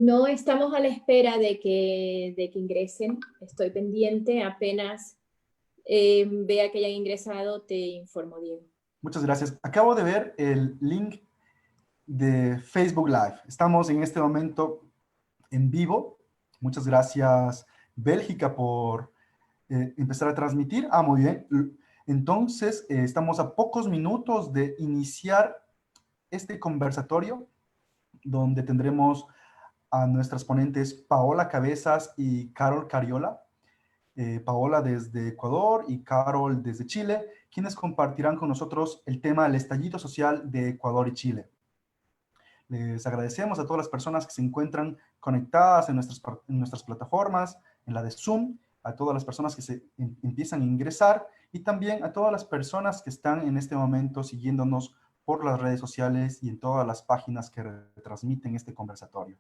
No estamos a la espera de que ingresen. Estoy pendiente. Apenas vea que hayan ingresado, te informo, Diego. Muchas gracias. Acabo de ver el link de Facebook Live. Estamos en este momento en vivo. Muchas gracias, Bélgica, por empezar a transmitir. Muy bien. Entonces, estamos a pocos minutos de iniciar este conversatorio donde tendremos a nuestras ponentes Paola Cabezas y Carol Cariola. Paola desde Ecuador y Carol desde Chile, quienes compartirán con nosotros el tema del estallido social de Ecuador y Chile. Les agradecemos a todas las personas que se encuentran conectadas en nuestras plataformas, en la de Zoom, a todas las personas que empiezan a ingresar y también a todas las personas que están en este momento siguiéndonos por las redes sociales y en todas las páginas que retransmiten este conversatorio.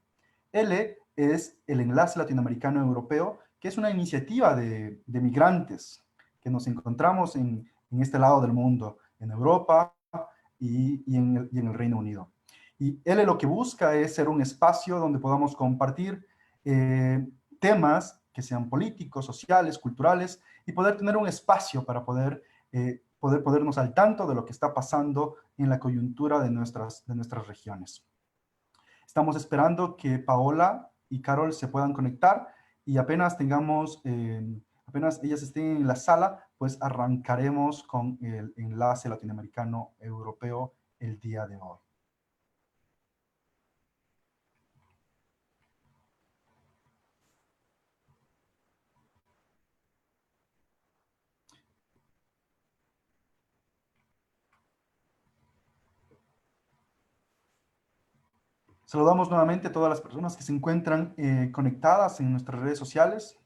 L es el Enlace Latinoamericano Europeo, que es una iniciativa de migrantes que nos encontramos en este lado del mundo, en Europa y en el Reino Unido. Y L lo que busca es ser un espacio donde podamos compartir temas que sean políticos, sociales, culturales, y poder tener un espacio para podernos al tanto de lo que está pasando en la coyuntura de nuestras regiones. Estamos esperando que Paola y Carol se puedan conectar y apenas apenas ellas estén en la sala, pues arrancaremos con el enlace latinoamericano europeo el día de hoy. Saludamos nuevamente a todas las personas que se encuentran conectadas en nuestras redes sociales,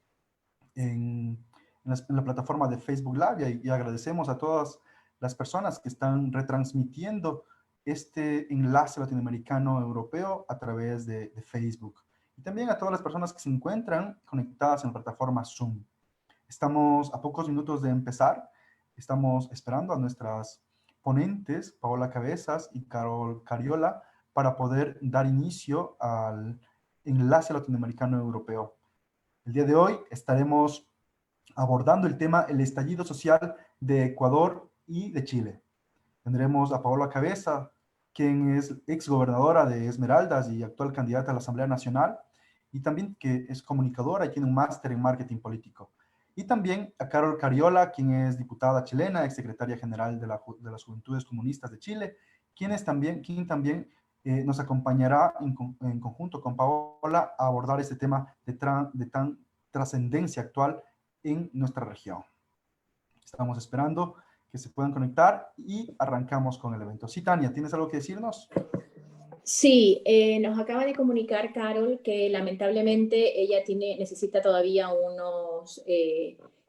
en la plataforma de Facebook Live, y agradecemos a todas las personas que están retransmitiendo este enlace latinoamericano europeo a través de Facebook. Y también a todas las personas que se encuentran conectadas en la plataforma Zoom. Estamos a pocos minutos de empezar. Estamos esperando a nuestras ponentes, Paola Cabezas y Carol Cariola, para poder dar inicio al enlace latinoamericano europeo. El día de hoy estaremos abordando el tema el estallido social de Ecuador y de Chile. Tendremos a Paola Cabeza, quien es exgobernadora de Esmeraldas y actual candidata a la Asamblea Nacional, y también que es comunicadora y tiene un máster en marketing político. Y también a Carol Cariola, quien es diputada chilena, exsecretaria general de las Juventudes Comunistas de Chile, quien también nos acompañará en conjunto con Paola a abordar este tema de tan trascendencia actual en nuestra región. Estamos esperando que se puedan conectar y arrancamos con el evento. Sí, Tania, ¿tienes algo que decirnos? Sí, nos acaba de comunicar Carol que lamentablemente ella necesita todavía unos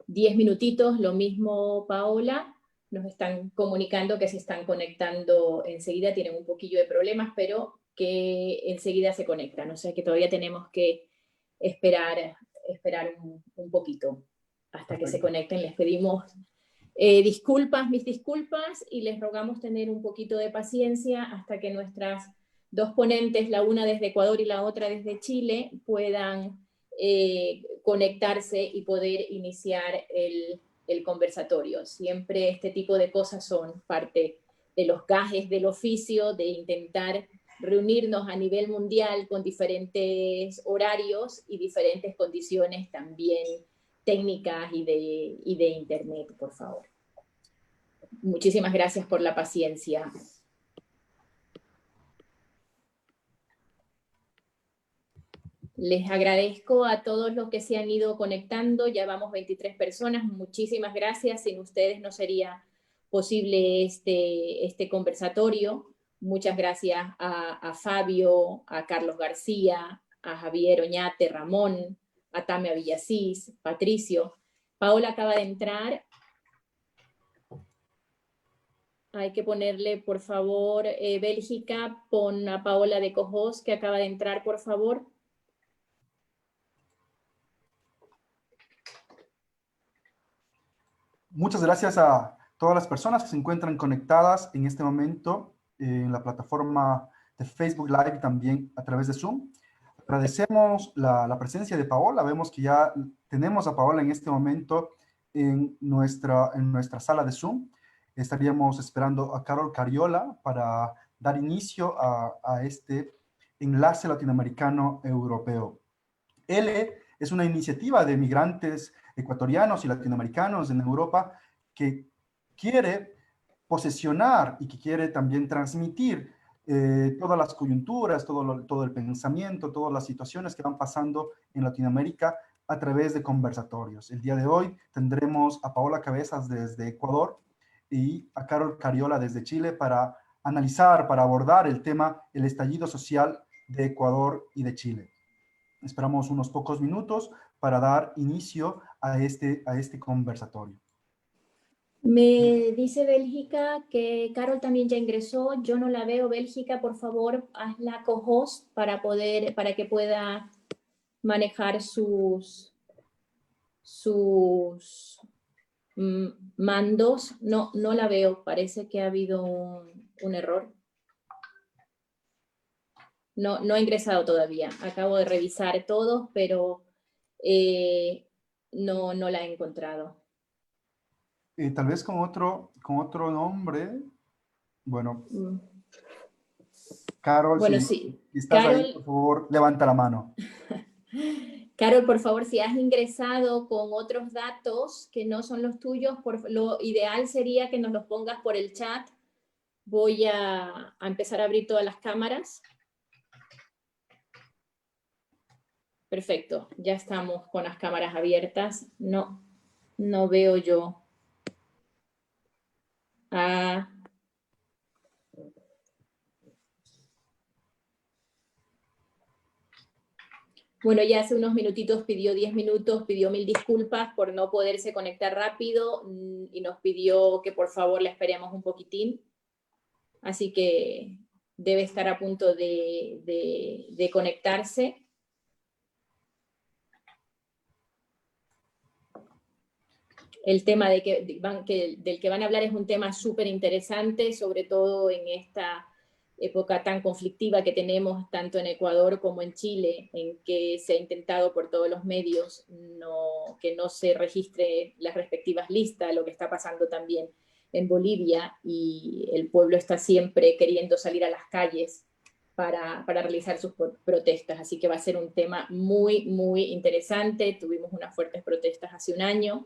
10 minutitos, lo mismo Paola. Nos están comunicando que se están conectando enseguida, tienen un poquillo de problemas, pero que enseguida se conectan. O sea que todavía tenemos que esperar un poquito hasta que se conecten. Les pedimos mis disculpas, y les rogamos tener un poquito de paciencia hasta que nuestras dos ponentes, la una desde Ecuador y la otra desde Chile, puedan conectarse y poder iniciar el conversatorio. Siempre este tipo de cosas son parte de los gajes del oficio, de intentar reunirnos a nivel mundial con diferentes horarios y diferentes condiciones también técnicas y de internet, por favor. Muchísimas gracias por la paciencia. Les agradezco a todos los que se han ido conectando, ya vamos 23 personas, muchísimas gracias, sin ustedes no sería posible este conversatorio. Muchas gracias a Fabio, a Carlos García, a Javier Oñate, Ramón, a Tamia Villasís, Patricio. Paola acaba de entrar. Hay que ponerle, por favor, Bélgica, pon a Paola de Cojos, que acaba de entrar, por favor. Muchas gracias a todas las personas que se encuentran conectadas en este momento en la plataforma de Facebook Live y también a través de Zoom. Agradecemos la presencia de Paola. Vemos que ya tenemos a Paola en este momento en nuestra sala de Zoom. Estaríamos esperando a Carol Cariola para dar inicio a este enlace latinoamericano europeo. ELE es una iniciativa de migrantes ecuatorianos y latinoamericanos en Europa que quiere posesionar y que quiere también transmitir todas las coyunturas, todo el pensamiento, todas las situaciones que van pasando en Latinoamérica a través de conversatorios. El día de hoy tendremos a Paola Cabezas desde Ecuador y a Carol Cariola desde Chile para analizar, para abordar el tema, el estallido social de Ecuador y de Chile. Esperamos unos pocos minutos para dar inicio a este conversatorio. Me dice Bélgica que Carol también ya ingresó. Yo no la veo. Bélgica, por favor, hazla co-host para que pueda manejar sus mandos. No la veo. Parece que ha habido un error. No ha ingresado todavía. Acabo de revisar todos, pero no la he encontrado. Tal vez con otro nombre. Bueno, Carol, bueno, si sí. estás Carol, ahí, por favor, levanta la mano. Carol, por favor, si has ingresado con otros datos que no son los tuyos, lo ideal sería que nos los pongas por el chat. Voy a empezar a abrir todas las cámaras. Perfecto, ya estamos con las cámaras abiertas. No veo yo. Bueno, ya hace unos minutitos pidió 10 minutos, pidió 1000 disculpas por no poderse conectar rápido y nos pidió que por favor le esperemos un poquitín. Así que debe estar a punto de conectarse. El tema del que van a hablar es un tema súper interesante, sobre todo en esta época tan conflictiva que tenemos tanto en Ecuador como en Chile, en que se ha intentado por todos los medios que no se registre las respectivas listas, lo que está pasando también en Bolivia, y el pueblo está siempre queriendo salir a las calles para realizar sus protestas. Así que va a ser un tema muy, muy interesante. Tuvimos unas fuertes protestas hace un año.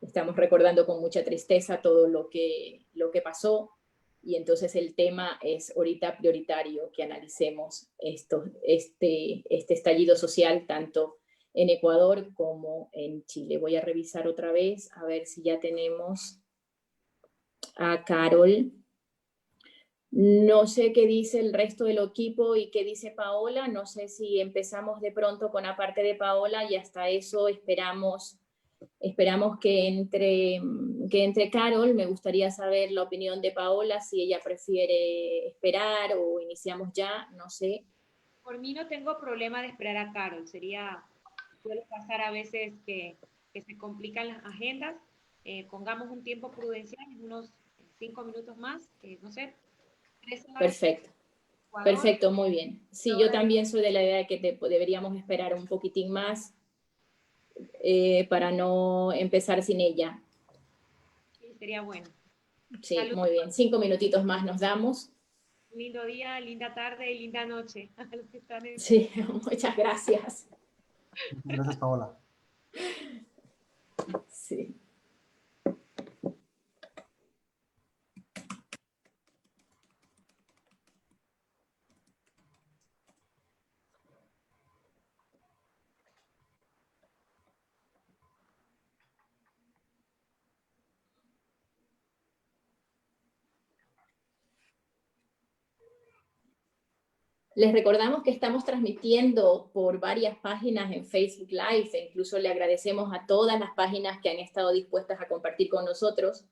Estamos recordando con mucha tristeza todo lo que pasó, y entonces el tema es ahorita prioritario que analicemos este estallido social tanto en Ecuador como en Chile. Voy a revisar otra vez a ver si ya tenemos a Carol. No sé qué dice el resto del equipo y qué dice Paola. No sé si empezamos de pronto con la parte de Paola y hasta eso esperamos que entre Carol. Me gustaría saber la opinión de Paola, si ella prefiere esperar o iniciamos ya, no sé. Por mí no tengo problema de esperar a Carol. Suele pasar a veces que se complican las agendas. Pongamos un tiempo prudencial, unos 5 minutos más, no sé, 3 horas. Perfecto. Ecuador. Perfecto, muy bien. Sí, yo también soy de la idea de que deberíamos esperar un poquitín más para no empezar sin ella. Sí, sería bueno. Sí, salud. Muy bien. 5 minutitos más nos damos. Un lindo día, linda tarde y linda noche. Sí, muchas gracias. Gracias, Paola. Sí. Les recordamos que estamos transmitiendo por varias páginas en Facebook Live, e incluso le agradecemos a todas las páginas que han estado dispuestas a compartir con nosotros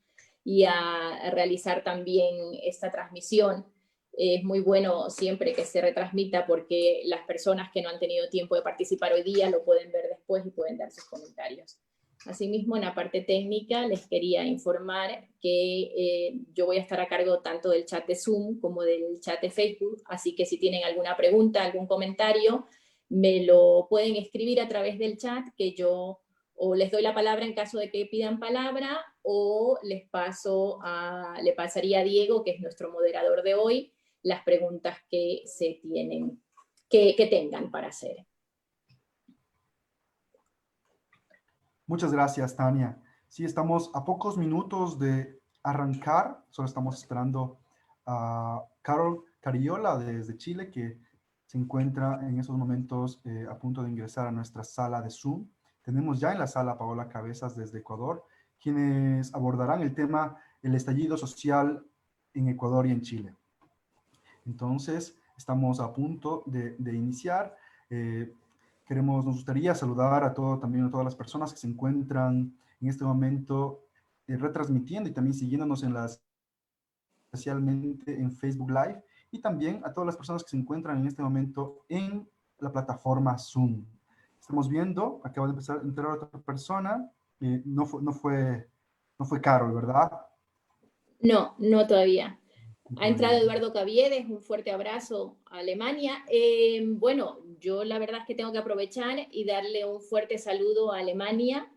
y a realizar también esta transmisión. Es muy bueno siempre que se retransmita, porque las personas que no han tenido tiempo de participar hoy día lo pueden ver después y pueden dar sus comentarios. Asimismo, en la parte técnica les quería informar que yo voy a estar a cargo tanto del chat de Zoom como del chat de Facebook, así que si tienen alguna pregunta, algún comentario, me lo pueden escribir a través del chat, que yo o les doy la palabra en caso de que pidan palabra, o le pasaría a Diego, que es nuestro moderador de hoy, las preguntas que se tienen, que tengan para hacer. Muchas gracias, Tania. Sí, estamos a pocos minutos de arrancar. Solo estamos esperando a Carol Cariola desde Chile, que se encuentra en esos momentos a punto de ingresar a nuestra sala de Zoom. Tenemos ya en la sala a Paola Cabezas desde Ecuador, quienes abordarán el tema el estallido social en Ecuador y en Chile. Entonces, estamos a punto de iniciar. Nos gustaría saludar también a todas las personas que se encuentran en este momento retransmitiendo y también siguiéndonos especialmente en Facebook Live, y también a todas las personas que se encuentran en este momento en la plataforma Zoom. Estamos viendo, acaba de empezar a entrar otra persona, no fue Carol, ¿verdad? No, no todavía. Ha entrado Eduardo Caviedes, un fuerte abrazo a Alemania. Bueno, yo la verdad es que tengo que aprovechar y darle un fuerte saludo a Alemania,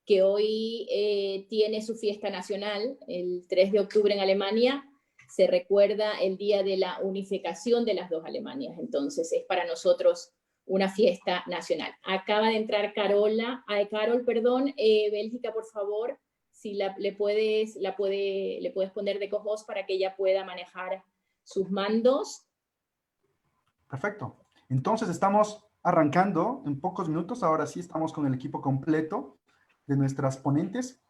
que hoy tiene su fiesta nacional, el 3 de octubre en Alemania. Se recuerda el día de la unificación de las dos Alemanias, entonces es para nosotros una fiesta nacional. Acaba de entrar Carol, Bélgica, por favor, si le puedes poner de co-host para que ella pueda manejar sus mandos. Perfecto. Entonces estamos arrancando en pocos minutos. Ahora sí estamos con el equipo completo de nuestras ponentes.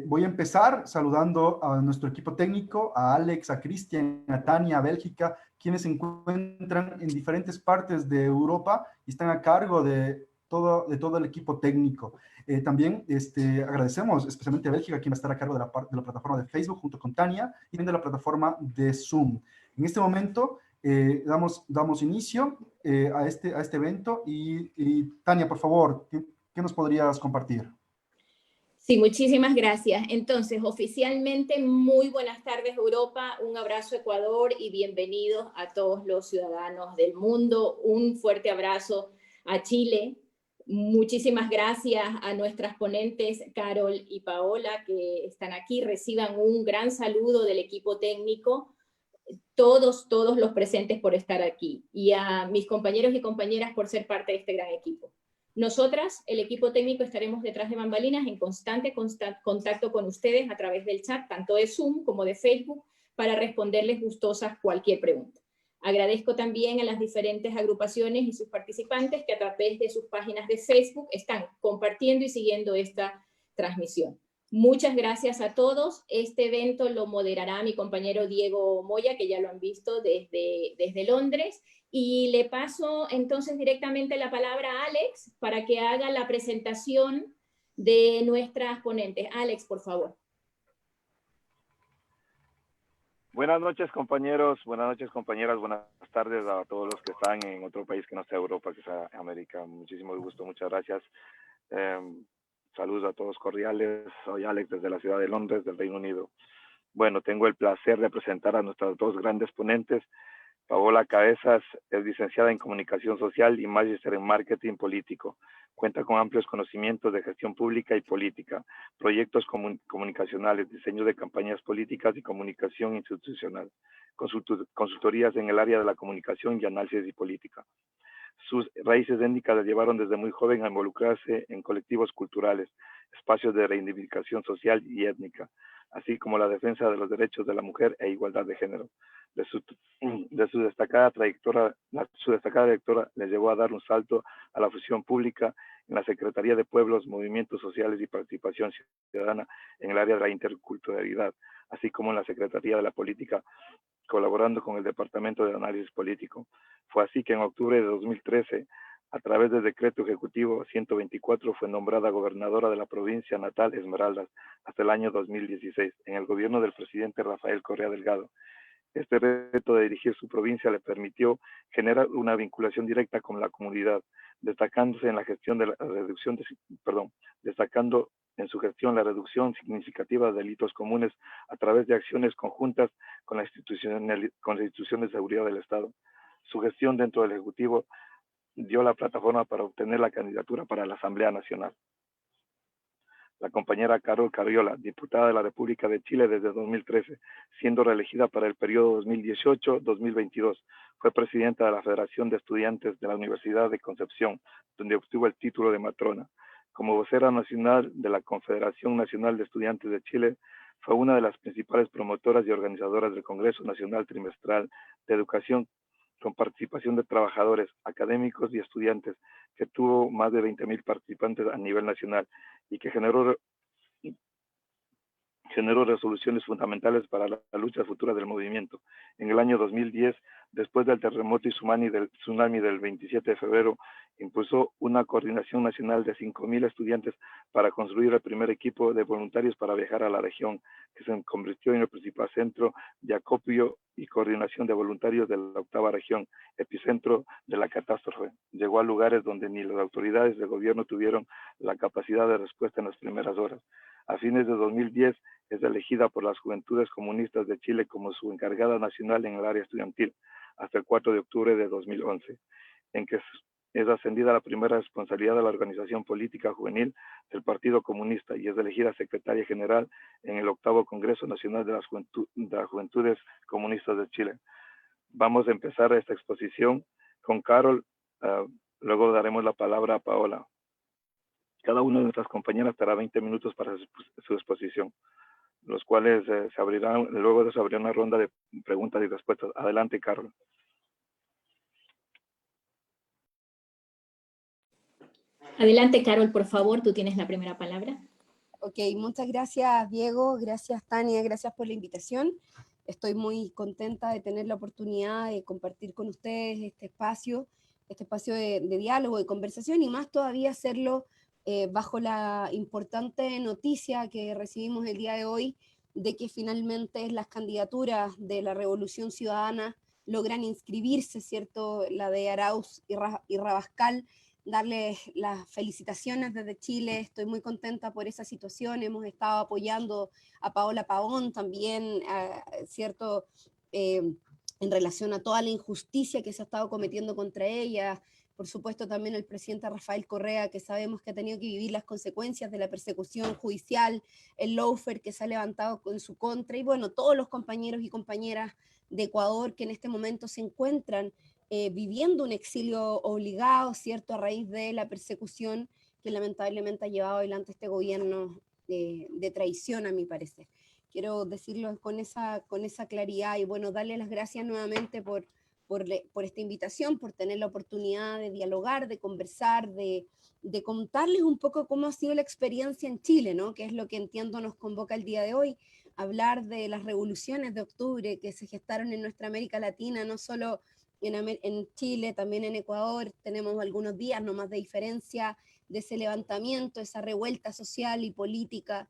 Voy a empezar saludando a nuestro equipo técnico, a Alex, a Cristian, a Tania, a Bélgica, quienes se encuentran en diferentes partes de Europa y están a cargo de todo el equipo técnico. También agradecemos especialmente a Bélgica, quien va a estar a cargo de la plataforma de Facebook junto con Tania, y también de la plataforma de Zoom. En este momento damos inicio a este evento y Tania, por favor, ¿qué nos podrías compartir? Sí, muchísimas gracias. Entonces, oficialmente, muy buenas tardes Europa, un abrazo Ecuador y bienvenidos a todos los ciudadanos del mundo. Un fuerte abrazo a Chile. Muchísimas gracias a nuestras ponentes Carol y Paola que están aquí. Reciban un gran saludo del equipo técnico. Todos los presentes por estar aquí y a mis compañeros y compañeras por ser parte de este gran equipo. Nosotras, el equipo técnico, estaremos detrás de bambalinas en constante contacto con ustedes a través del chat, tanto de Zoom como de Facebook, para responderles gustosas cualquier pregunta. Agradezco también a las diferentes agrupaciones y sus participantes que a través de sus páginas de Facebook están compartiendo y siguiendo esta transmisión. Muchas gracias a todos. Este evento lo moderará mi compañero Diego Moya, que ya lo han visto desde Londres. Y le paso entonces directamente la palabra a Alex para que haga la presentación de nuestras ponentes. Alex, por favor. Buenas noches, compañeros. Buenas noches, compañeras. Buenas tardes a todos los que están en otro país que no sea Europa, que sea América. Muchísimo gusto, muchas gracias. Saludos a todos cordiales. Soy Alex desde la ciudad de Londres, del Reino Unido. Bueno, tengo el placer de presentar a nuestras dos grandes ponentes. Paola Cabezas es licenciada en Comunicación Social y magíster en Marketing Político. Cuenta con amplios conocimientos de gestión pública y política, proyectos comunicacionales, diseño de campañas políticas y comunicación institucional, consultorías en el área de la comunicación y análisis y política. Sus raíces étnicas la llevaron desde muy joven a involucrarse en colectivos culturales, espacios de reivindicación social y étnica, así como la defensa de los derechos de la mujer e igualdad de género. Su destacada trayectoria le llevó a dar un salto a la función pública en la Secretaría de Pueblos, Movimientos Sociales y Participación Ciudadana en el área de la interculturalidad, así como en la Secretaría de la Política, colaborando con el Departamento de Análisis Político. Fue así que en octubre de 2013, a través del Decreto Ejecutivo 124, fue nombrada gobernadora de la provincia natal Esmeraldas hasta el año 2016, en el gobierno del presidente Rafael Correa Delgado. Este reto de dirigir su provincia le permitió generar una vinculación directa con la comunidad, destacando en su gestión la reducción significativa de delitos comunes a través de acciones conjuntas con las instituciones de seguridad del Estado. Su gestión dentro del Ejecutivo dio la plataforma para obtener la candidatura para la Asamblea Nacional. La compañera Carol Carriola, diputada de la República de Chile desde 2013, siendo reelegida para el periodo 2018-2022, fue presidenta de la Federación de Estudiantes de la Universidad de Concepción, donde obtuvo el título de matrona. Como vocera nacional de la Confederación Nacional de Estudiantes de Chile, fue una de las principales promotoras y organizadoras del Congreso Nacional Trimestral de Educación, con participación de trabajadores, académicos y estudiantes, que tuvo más de 20.000 participantes a nivel nacional y que generó resoluciones fundamentales para la lucha futura del movimiento. En el año 2010, después del terremoto y tsunami del 27 de febrero, impulsó una coordinación nacional de 5.000 estudiantes para construir el primer equipo de voluntarios para viajar a la región, que se convirtió en el principal centro de acopio y coordinación de voluntarios de la octava región, epicentro de la catástrofe. Llegó a lugares donde ni las autoridades de gobierno tuvieron la capacidad de respuesta en las primeras horas. A fines de 2010, es elegida por las Juventudes Comunistas de Chile como su encargada nacional en el área estudiantil, hasta el 4 de octubre de 2011, en que es ascendida a la primera responsabilidad de la organización política juvenil del Partido Comunista y es elegida secretaria general en el 8º Congreso Nacional de las Juventudes Comunistas de Chile. Vamos a empezar esta exposición con Carol, luego daremos la palabra a Paola. Cada una de nuestras compañeras estará 20 minutos para su exposición, los cuales luego se abrirá una ronda de preguntas y respuestas. Adelante, Carol. Adelante, Carol, por favor, tú tienes la primera palabra. Ok, muchas gracias, Diego, gracias, Tania, gracias por la invitación. Estoy muy contenta de tener la oportunidad de compartir con ustedes este espacio de diálogo, de conversación, y más todavía hacerlo bajo la importante noticia que recibimos el día de hoy de que finalmente las candidaturas de la Revolución Ciudadana logran inscribirse, ¿cierto? La de Arauz y Rabascal. Darles las felicitaciones desde Chile, estoy muy contenta por esa situación, hemos estado apoyando a Paola Pavón también, ¿cierto? En relación a toda la injusticia que se ha estado cometiendo contra ella, por supuesto también el presidente Rafael Correa, que sabemos que ha tenido que vivir las consecuencias de la persecución judicial, el lawfare que se ha levantado en su contra, y bueno, todos los compañeros y compañeras de Ecuador que en este momento se encuentran viviendo un exilio obligado, ¿cierto?, a raíz de la persecución que lamentablemente ha llevado adelante este gobierno de traición, a mi parecer. Quiero decirlo con esa claridad y bueno, darle las gracias nuevamente por esta invitación, por tener la oportunidad de dialogar, de conversar, de contarles un poco cómo ha sido la experiencia en Chile, ¿no?, que es lo que entiendo nos convoca el día de hoy, hablar de las revoluciones de octubre que se gestaron en nuestra América Latina, no solo en Chile, también en Ecuador, tenemos algunos días nomás de diferencia de ese levantamiento, esa revuelta social y política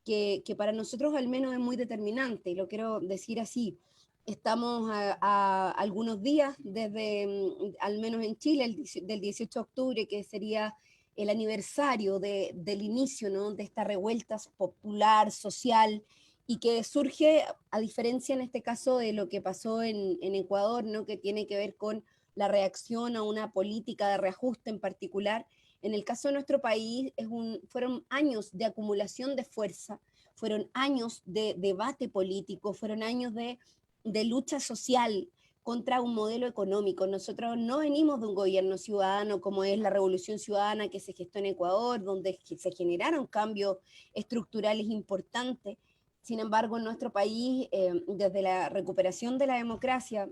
que para nosotros al menos es muy determinante, y lo quiero decir así. Estamos a algunos días desde, al menos en Chile, del 18 de octubre, que sería el aniversario del inicio, ¿no?, de esta revuelta popular, social, y que surge, a diferencia en este caso de lo que pasó en Ecuador, ¿no?, que tiene que ver con la reacción a una política de reajuste en particular. En el caso de nuestro país fueron años de acumulación de fuerza, fueron años de debate político, fueron años de lucha social contra un modelo económico. Nosotros no venimos de un gobierno ciudadano como es la Revolución Ciudadana que se gestó en Ecuador, donde se generaron cambios estructurales importantes. Sin embargo, en nuestro país, desde la recuperación de la democracia,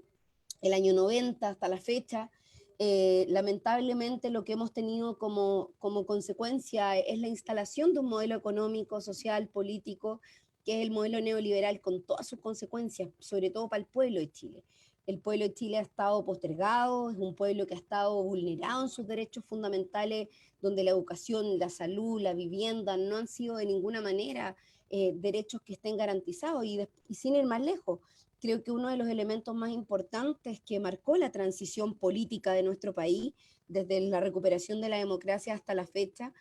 el año 90 hasta la fecha, lamentablemente lo que hemos tenido como consecuencia es la instalación de un modelo económico, social, político, que es el modelo neoliberal con todas sus consecuencias, sobre todo para el pueblo de Chile. El pueblo de Chile ha estado postergado, es un pueblo que ha estado vulnerado en sus derechos fundamentales, donde la educación, la salud, la vivienda no han sido de ninguna manera derechos que estén garantizados. Y sin ir más lejos, creo que uno de los elementos más importantes que marcó la transición política de nuestro país, desde la recuperación de la democracia hasta la fecha,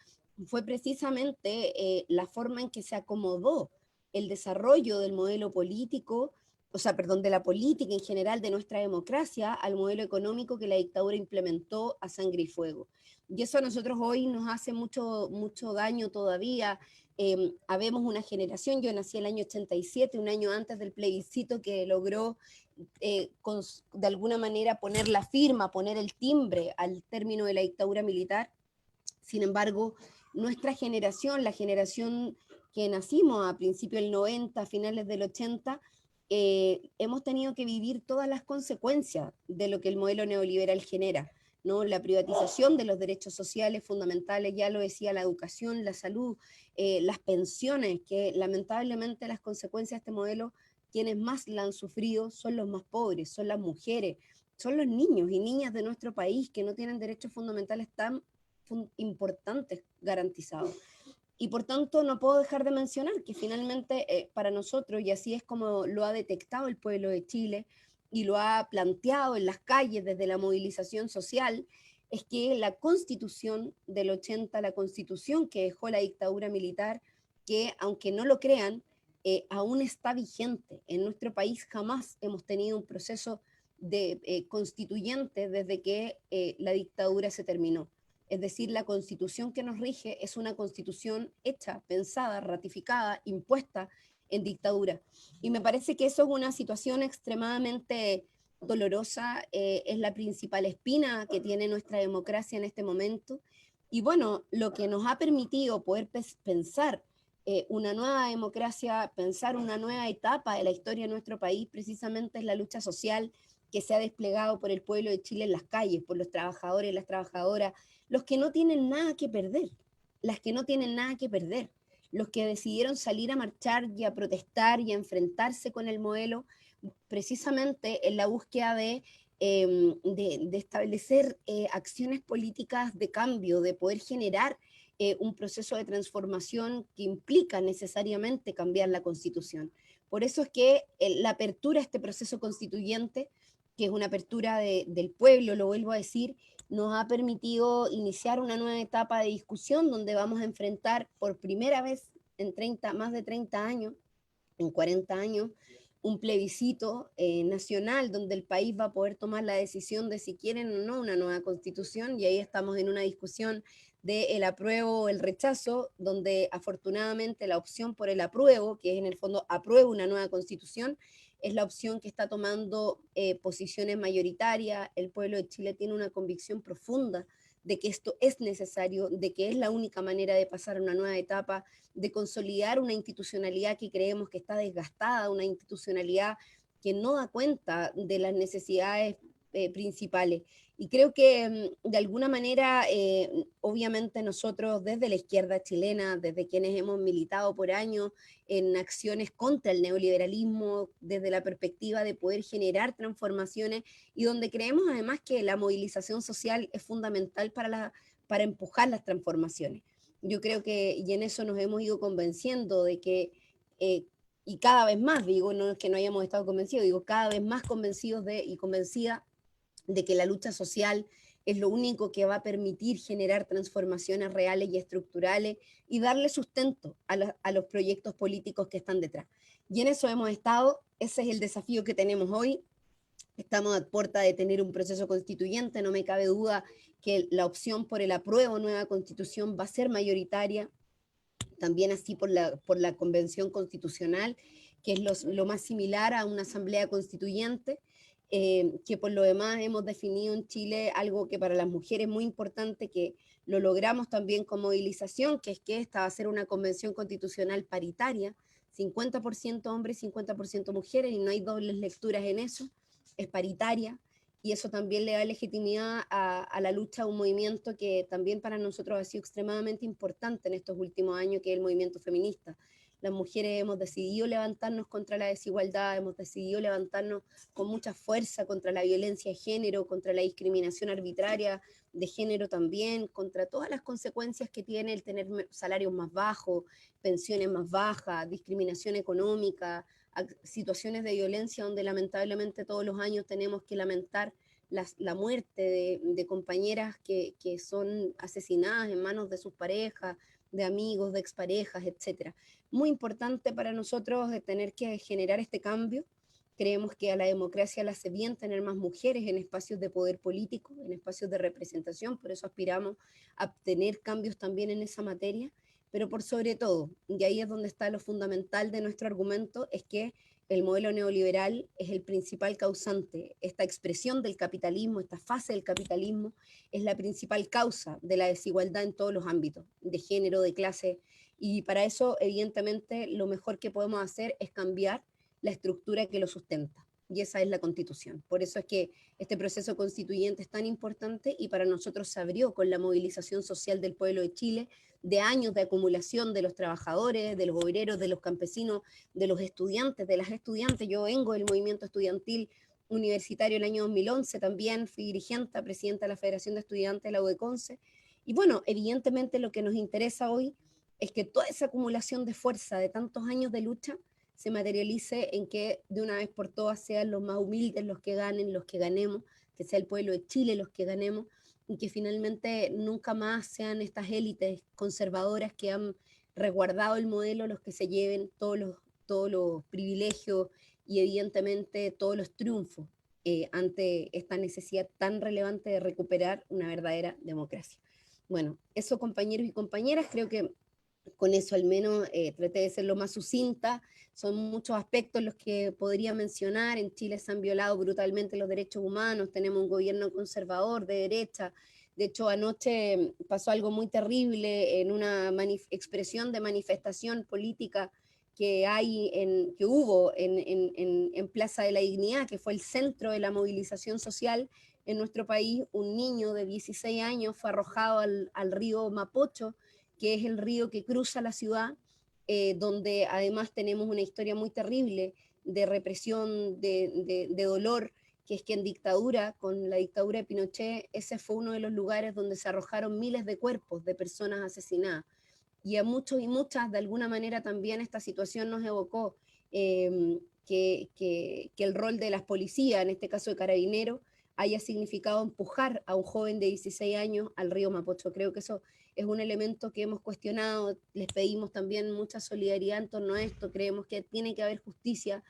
fue precisamente la forma en que se acomodó el desarrollo del modelo político de la política en general, de nuestra democracia, al modelo económico que la dictadura implementó a sangre y fuego. Y eso a nosotros hoy nos hace mucho, mucho daño todavía. Habemos una generación, yo nací el año 87, un año antes del plebiscito, que logró de alguna manera poner la firma, poner el timbre al término de la dictadura militar. Sin embargo, nuestra generación, la generación que nacimos a principios del 90, a finales del 80, hemos tenido que vivir todas las consecuencias de lo que el modelo neoliberal genera, ¿no? La privatización de los derechos sociales fundamentales, ya lo decía, la educación, la salud, las pensiones, que lamentablemente las consecuencias de este modelo, quienes más la han sufrido son los más pobres, son las mujeres, son los niños y niñas de nuestro país que no tienen derechos fundamentales tan importantes garantizados. Y por tanto no puedo dejar de mencionar que finalmente para nosotros, y así es como lo ha detectado el pueblo de Chile y lo ha planteado en las calles desde la movilización social, es que la Constitución del 80, la Constitución que dejó la dictadura militar, que aunque no lo crean, aún está vigente. En nuestro país jamás hemos tenido un proceso de constituyente desde que la dictadura se terminó. Es decir, la constitución que nos rige es una constitución hecha, pensada, ratificada, impuesta en dictadura. Y me parece que eso es una situación extremadamente dolorosa, es la principal espina que tiene nuestra democracia en este momento. Y bueno, lo que nos ha permitido poder pensar una nueva democracia, pensar una nueva etapa de la historia de nuestro país, precisamente es la lucha social que se ha desplegado por el pueblo de Chile en las calles, por los trabajadores y las trabajadoras, los que no tienen nada que perder, las que no tienen nada que perder, los que decidieron salir a marchar y a protestar y a enfrentarse con el modelo, precisamente en la búsqueda de establecer acciones políticas de cambio, de poder generar un proceso de transformación que implica necesariamente cambiar la Constitución. Por eso es que la apertura a este proceso constituyente, que es una apertura del pueblo, lo vuelvo a decir, nos ha permitido iniciar una nueva etapa de discusión donde vamos a enfrentar por primera vez en más de 30 años, en 40 años, un plebiscito nacional donde el país va a poder tomar la decisión de si quieren o no una nueva constitución, y ahí estamos en una discusión del apruebo o el rechazo, donde afortunadamente la opción por el apruebo, que es en el fondo apruebo una nueva constitución, es la opción que está tomando posiciones mayoritarias. El pueblo de Chile tiene una convicción profunda de que esto es necesario, de que es la única manera de pasar a una nueva etapa, de consolidar una institucionalidad que creemos que está desgastada, una institucionalidad que no da cuenta de las necesidades principales. Y creo que de alguna manera, obviamente nosotros desde la izquierda chilena, desde quienes hemos militado por años en acciones contra el neoliberalismo, desde la perspectiva de poder generar transformaciones y donde creemos además que la movilización social es fundamental para empujar las transformaciones. Yo creo que, y en eso nos hemos ido convenciendo de que, y cada vez más, digo, no es que no hayamos estado convencidos, digo, cada vez más convencidos y convencida de que la lucha social es lo único que va a permitir generar transformaciones reales y estructurales y darle sustento a los proyectos políticos que están detrás. Y en eso hemos estado, ese es el desafío que tenemos hoy. Estamos a puerta de tener un proceso constituyente, no me cabe duda que la opción por el apruebo nueva constitución va a ser mayoritaria, también así por la convención constitucional, que es lo más similar a una asamblea constituyente, que por lo demás hemos definido en Chile algo que para las mujeres es muy importante, que lo logramos también con movilización, que es que esta va a ser una convención constitucional paritaria, 50% hombres, 50% mujeres, y no hay dobles lecturas en eso, es paritaria, y eso también le da legitimidad a la lucha, a un movimiento que también para nosotros ha sido extremadamente importante en estos últimos años, que es el movimiento feminista. Las mujeres hemos decidido levantarnos contra la desigualdad, hemos decidido levantarnos con mucha fuerza contra la violencia de género, contra la discriminación arbitraria de género también, contra todas las consecuencias que tiene el tener salarios más bajos, pensiones más bajas, discriminación económica, situaciones de violencia donde lamentablemente todos los años tenemos que lamentar la muerte de compañeras que son asesinadas en manos de sus parejas, de amigos, de exparejas, etc. Muy importante para nosotros de tener que generar este cambio, Creemos que a la democracia le hace bien tener más mujeres en espacios de poder político, en espacios de representación, por eso aspiramos a tener cambios también en esa materia, pero por sobre todo, y ahí es donde está lo fundamental de nuestro argumento, es que el modelo neoliberal es el principal causante. Esta expresión del capitalismo, esta fase del capitalismo, es la principal causa de la desigualdad en todos los ámbitos, de género, de clase, y para eso, evidentemente, lo mejor que podemos hacer es cambiar la estructura que lo sustenta, y esa es la Constitución. Por eso es que este proceso constituyente es tan importante y para nosotros se abrió con la movilización social del pueblo de Chile, de años de acumulación de los trabajadores, de los obreros, de los campesinos, de los estudiantes, de las estudiantes. Yo vengo del movimiento estudiantil universitario el año 2011, también fui dirigente, presidenta de la Federación de Estudiantes de la UDECONCE, y bueno, evidentemente lo que nos interesa hoy es que toda esa acumulación de fuerza de tantos años de lucha se materialice en que de una vez por todas sean los más humildes los que ganen, los que ganemos, que sea el pueblo de Chile los que ganemos, y que finalmente nunca más sean estas élites conservadoras que han resguardado el modelo los que se lleven todos los privilegios y evidentemente todos los triunfos ante esta necesidad tan relevante de recuperar una verdadera democracia. Bueno, eso, compañeros y compañeras, creo que con eso al menos traté de ser lo más sucinta. Son muchos aspectos los que podría mencionar. En Chile se han violado brutalmente los derechos humanos, tenemos un gobierno conservador de derecha. De hecho, anoche pasó algo muy terrible en una expresión de manifestación política que hubo en Plaza de la Dignidad, que fue el centro de la movilización social en nuestro país. Un niño de 16 años fue arrojado al río Mapocho, que es el río que cruza la ciudad, donde además tenemos una historia muy terrible de represión, de dolor, que es que en dictadura, con la dictadura de Pinochet, ese fue uno de los lugares donde se arrojaron miles de cuerpos de personas asesinadas. Y a muchos y muchas, de alguna manera también esta situación nos evocó que el rol de las policías, en este caso de carabineros, haya significado empujar a un joven de 16 años al río Mapocho. Creo que eso es un elemento que hemos cuestionado, les pedimos también mucha solidaridad en torno a esto, creemos que tiene que haber justicia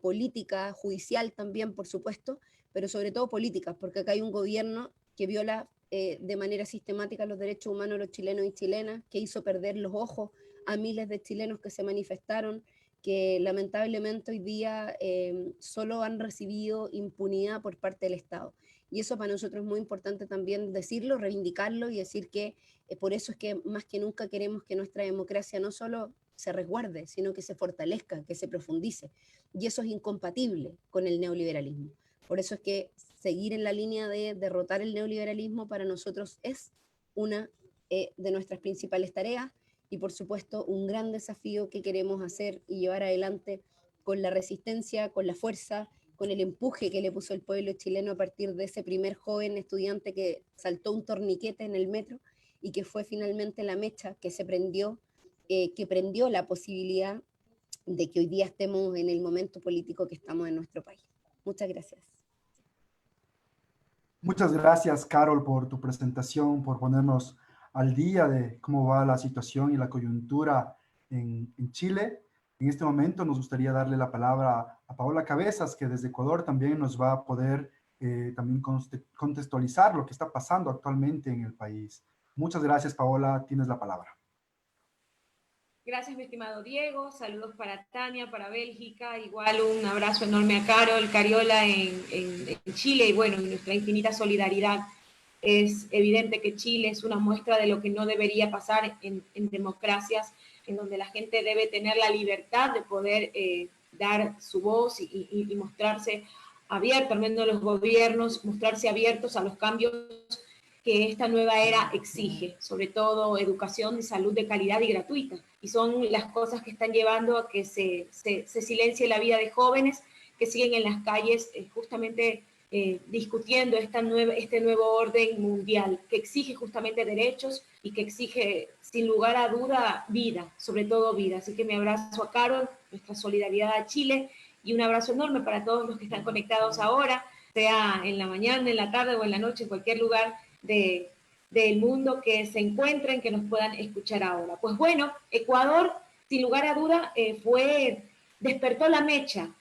política, judicial también, por supuesto, pero sobre todo política, porque acá hay un gobierno que viola de manera sistemática los derechos humanos de los chilenos y chilenas, que hizo perder los ojos a miles de chilenos que se manifestaron, que lamentablemente hoy día solo han recibido impunidad por parte del Estado. Y eso para nosotros es muy importante también decirlo, reivindicarlo y decir que por eso es que más que nunca queremos que nuestra democracia no solo se resguarde, sino que se fortalezca, que se profundice. Y eso es incompatible con el neoliberalismo. Por eso es que seguir en la línea de derrotar el neoliberalismo para nosotros es una de nuestras principales tareas y por supuesto un gran desafío que queremos hacer y llevar adelante con la resistencia, con la fuerza, con el empuje que le puso el pueblo chileno a partir de ese primer joven estudiante que saltó un torniquete en el metro y que fue finalmente la mecha que se prendió, que prendió la posibilidad de que hoy día estemos en el momento político que estamos en nuestro país. Muchas gracias. Muchas gracias, Carol, por tu presentación, por ponernos al día de cómo va la situación y la coyuntura en Chile. En este momento nos gustaría darle la palabra a Paola Cabezas, que desde Ecuador también nos va a poder también contextualizar lo que está pasando actualmente en el país. Muchas gracias, Paola. Tienes la palabra. Gracias, mi estimado Diego. Saludos para Tania, para Bélgica. Igual un abrazo enorme a Carol Cariola en Chile. Y bueno, nuestra infinita solidaridad. Es evidente que Chile es una muestra de lo que no debería pasar en democracias, en donde la gente debe tener la libertad de poder dar su voz y mostrarse abierto, al menos los gobiernos, mostrarse abiertos a los cambios que esta nueva era exige, sobre todo educación y salud de calidad y gratuita. Y son las cosas que están llevando a que se silencie la vida de jóvenes que siguen en las calles justamente discutiendo este nuevo orden mundial que exige justamente derechos y que exige sin lugar a duda vida, sobre todo vida. Así que mi abrazo a Carol, nuestra solidaridad a Chile y un abrazo enorme para todos los que están conectados ahora, sea en la mañana, en la tarde o en la noche, en cualquier lugar del mundo que se encuentren, que nos puedan escuchar ahora. Pues bueno, Ecuador, sin lugar a duda, despertó la mecha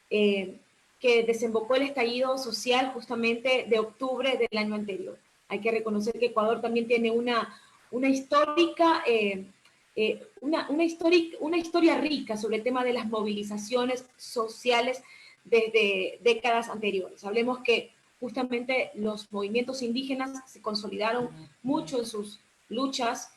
que desembocó el estallido social justamente de octubre del año anterior. Hay que reconocer que Ecuador también tiene una historia rica sobre el tema de las movilizaciones sociales desde décadas anteriores. Hablemos que justamente los movimientos indígenas se consolidaron mucho en sus luchas,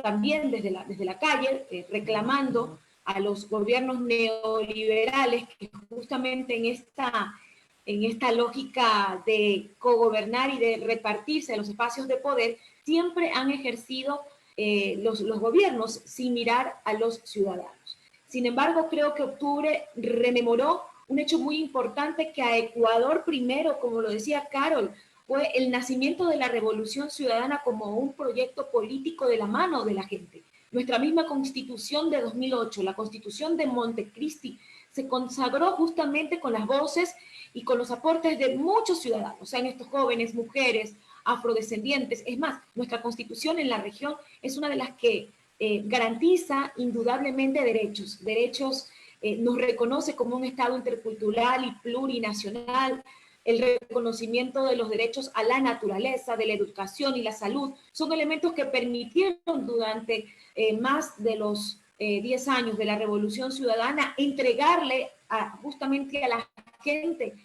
también desde la calle, reclamando a los gobiernos neoliberales que justamente en esta lógica de cogobernar y de repartirse los espacios de poder, siempre han ejercido los gobiernos sin mirar a los ciudadanos. Sin embargo, creo que octubre rememoró un hecho muy importante que a Ecuador primero, como lo decía Carol, fue el nacimiento de la Revolución Ciudadana como un proyecto político de la mano de la gente. Nuestra misma Constitución de 2008, la Constitución de Montecristi, se consagró justamente con las voces y con los aportes de muchos ciudadanos, sean estos jóvenes, mujeres, afrodescendientes. Es más, nuestra Constitución en la región es una de las que garantiza indudablemente derechos, nos reconoce como un Estado intercultural y plurinacional, el reconocimiento de los derechos a la naturaleza, de la educación y la salud, son elementos que permitieron durante más de los 10 años de la Revolución Ciudadana entregarle justamente a la gente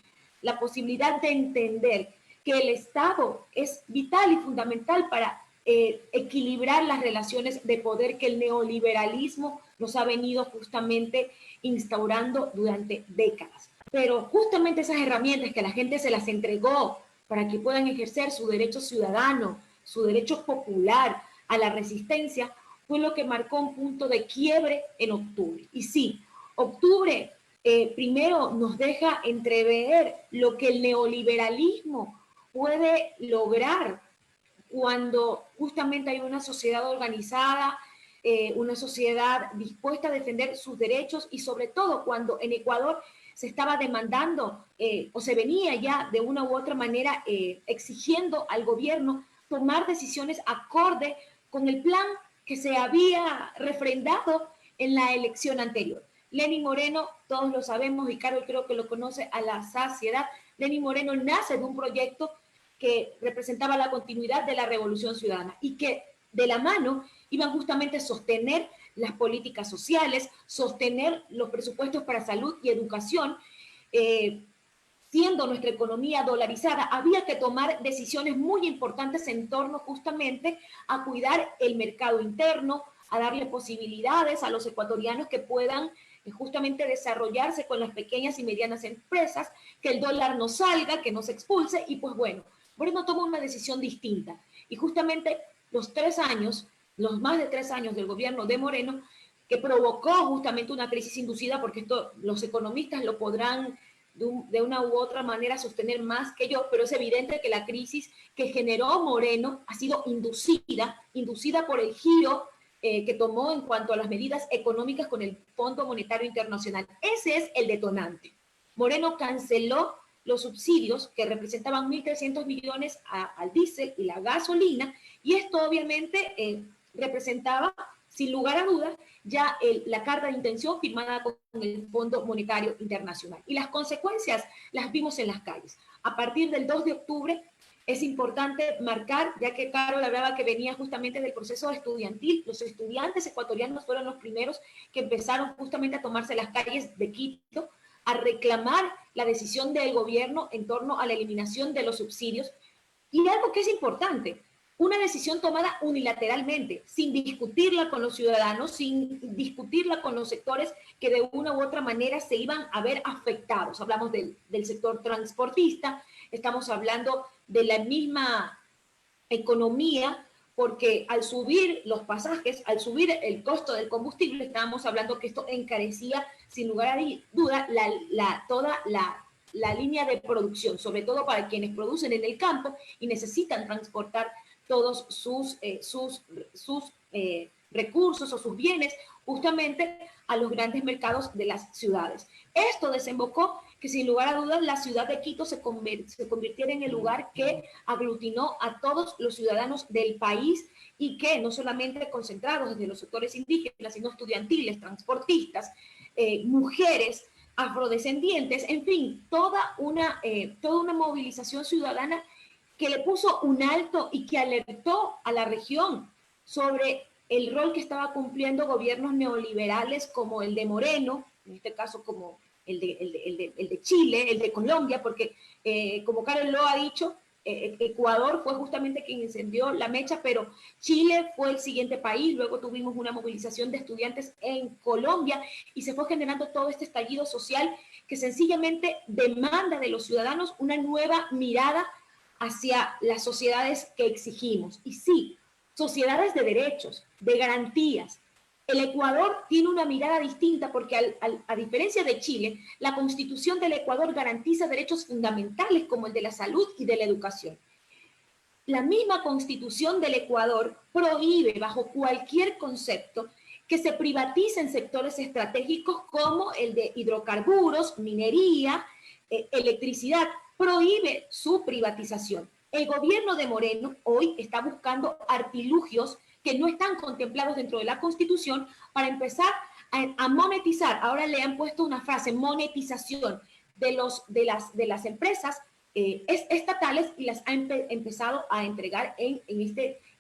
la posibilidad de entender que el Estado es vital y fundamental para equilibrar las relaciones de poder que el neoliberalismo nos ha venido justamente instaurando durante décadas. Pero justamente esas herramientas que a la gente se las entregó para que puedan ejercer su derecho ciudadano, su derecho popular a la resistencia, fue lo que marcó un punto de quiebre en octubre. Y sí, octubre primero nos deja entrever lo que el neoliberalismo puede lograr cuando justamente hay una sociedad organizada, una sociedad dispuesta a defender sus derechos y sobre todo cuando en Ecuador se estaba demandando o se venía ya de una u otra manera exigiendo al gobierno tomar decisiones acorde con el plan que se había refrendado en la elección anterior. Lenín Moreno, todos lo sabemos y Carol creo que lo conoce a la saciedad, Lenín Moreno nace de un proyecto que representaba la continuidad de la Revolución Ciudadana y que de la mano iban justamente a sostener las políticas sociales, sostener los presupuestos para salud y educación. Siendo nuestra economía dolarizada, había que tomar decisiones muy importantes en torno justamente a cuidar el mercado interno, a darle posibilidades a los ecuatorianos que puedan justamente desarrollarse con las pequeñas y medianas empresas, que el dólar no salga, que no se expulse, y pues bueno, Moreno toma una decisión distinta. Y justamente los más de 3 años del gobierno de Moreno, que provocó justamente una crisis inducida, porque esto los economistas lo podrán de una u otra manera sostener más que yo, pero es evidente que la crisis que generó Moreno ha sido inducida por el giro que tomó en cuanto a las medidas económicas con el Fondo Monetario Internacional. Ese es el detonante. Moreno canceló los subsidios que representaban 1.300 millones al diésel y la gasolina, y esto obviamente representaba, sin lugar a dudas, ya la carta de intención firmada con el Fondo Monetario Internacional. Y las consecuencias las vimos en las calles. A partir del 2 de octubre es importante marcar, ya que Carol hablaba que venía justamente del proceso estudiantil, los estudiantes ecuatorianos fueron los primeros que empezaron justamente a tomarse las calles de Quito, a reclamar la decisión del gobierno en torno a la eliminación de los subsidios. Y algo que es importante, una decisión tomada unilateralmente, sin discutirla con los ciudadanos, sin discutirla con los sectores que de una u otra manera se iban a ver afectados. Hablamos del sector transportista, estamos hablando de la misma economía, porque al subir los pasajes, al subir el costo del combustible, estábamos hablando que esto encarecía, sin lugar a duda, toda la línea de producción, sobre todo para quienes producen en el campo y necesitan transportar todos sus recursos o sus bienes justamente a los grandes mercados de las ciudades. Esto desembocó que sin lugar a dudas la ciudad de Quito se convirtiera en el lugar que aglutinó a todos los ciudadanos del país y que no solamente concentrados desde los sectores indígenas, sino estudiantiles, transportistas, mujeres, afrodescendientes, en fin, toda una movilización ciudadana que le puso un alto y que alertó a la región sobre el rol que estaba cumpliendo gobiernos neoliberales como el de Moreno, en este caso como el de Chile, el de Colombia, porque como Carol lo ha dicho, Ecuador fue justamente quien encendió la mecha, pero Chile fue el siguiente país, luego tuvimos una movilización de estudiantes en Colombia y se fue generando todo este estallido social que sencillamente demanda de los ciudadanos una nueva mirada hacia las sociedades que exigimos. Y sí, sociedades de derechos, de garantías. El Ecuador tiene una mirada distinta porque a diferencia de Chile, la Constitución del Ecuador garantiza derechos fundamentales como el de la salud y de la educación. La misma Constitución del Ecuador prohíbe bajo cualquier concepto que se privaticen sectores estratégicos como el de hidrocarburos, minería, electricidad, prohíbe su privatización. El gobierno de Moreno hoy está buscando artilugios que no están contemplados dentro de la Constitución para empezar a monetizar. Ahora le han puesto una frase, monetización de las empresas estatales y las ha empezado a entregar en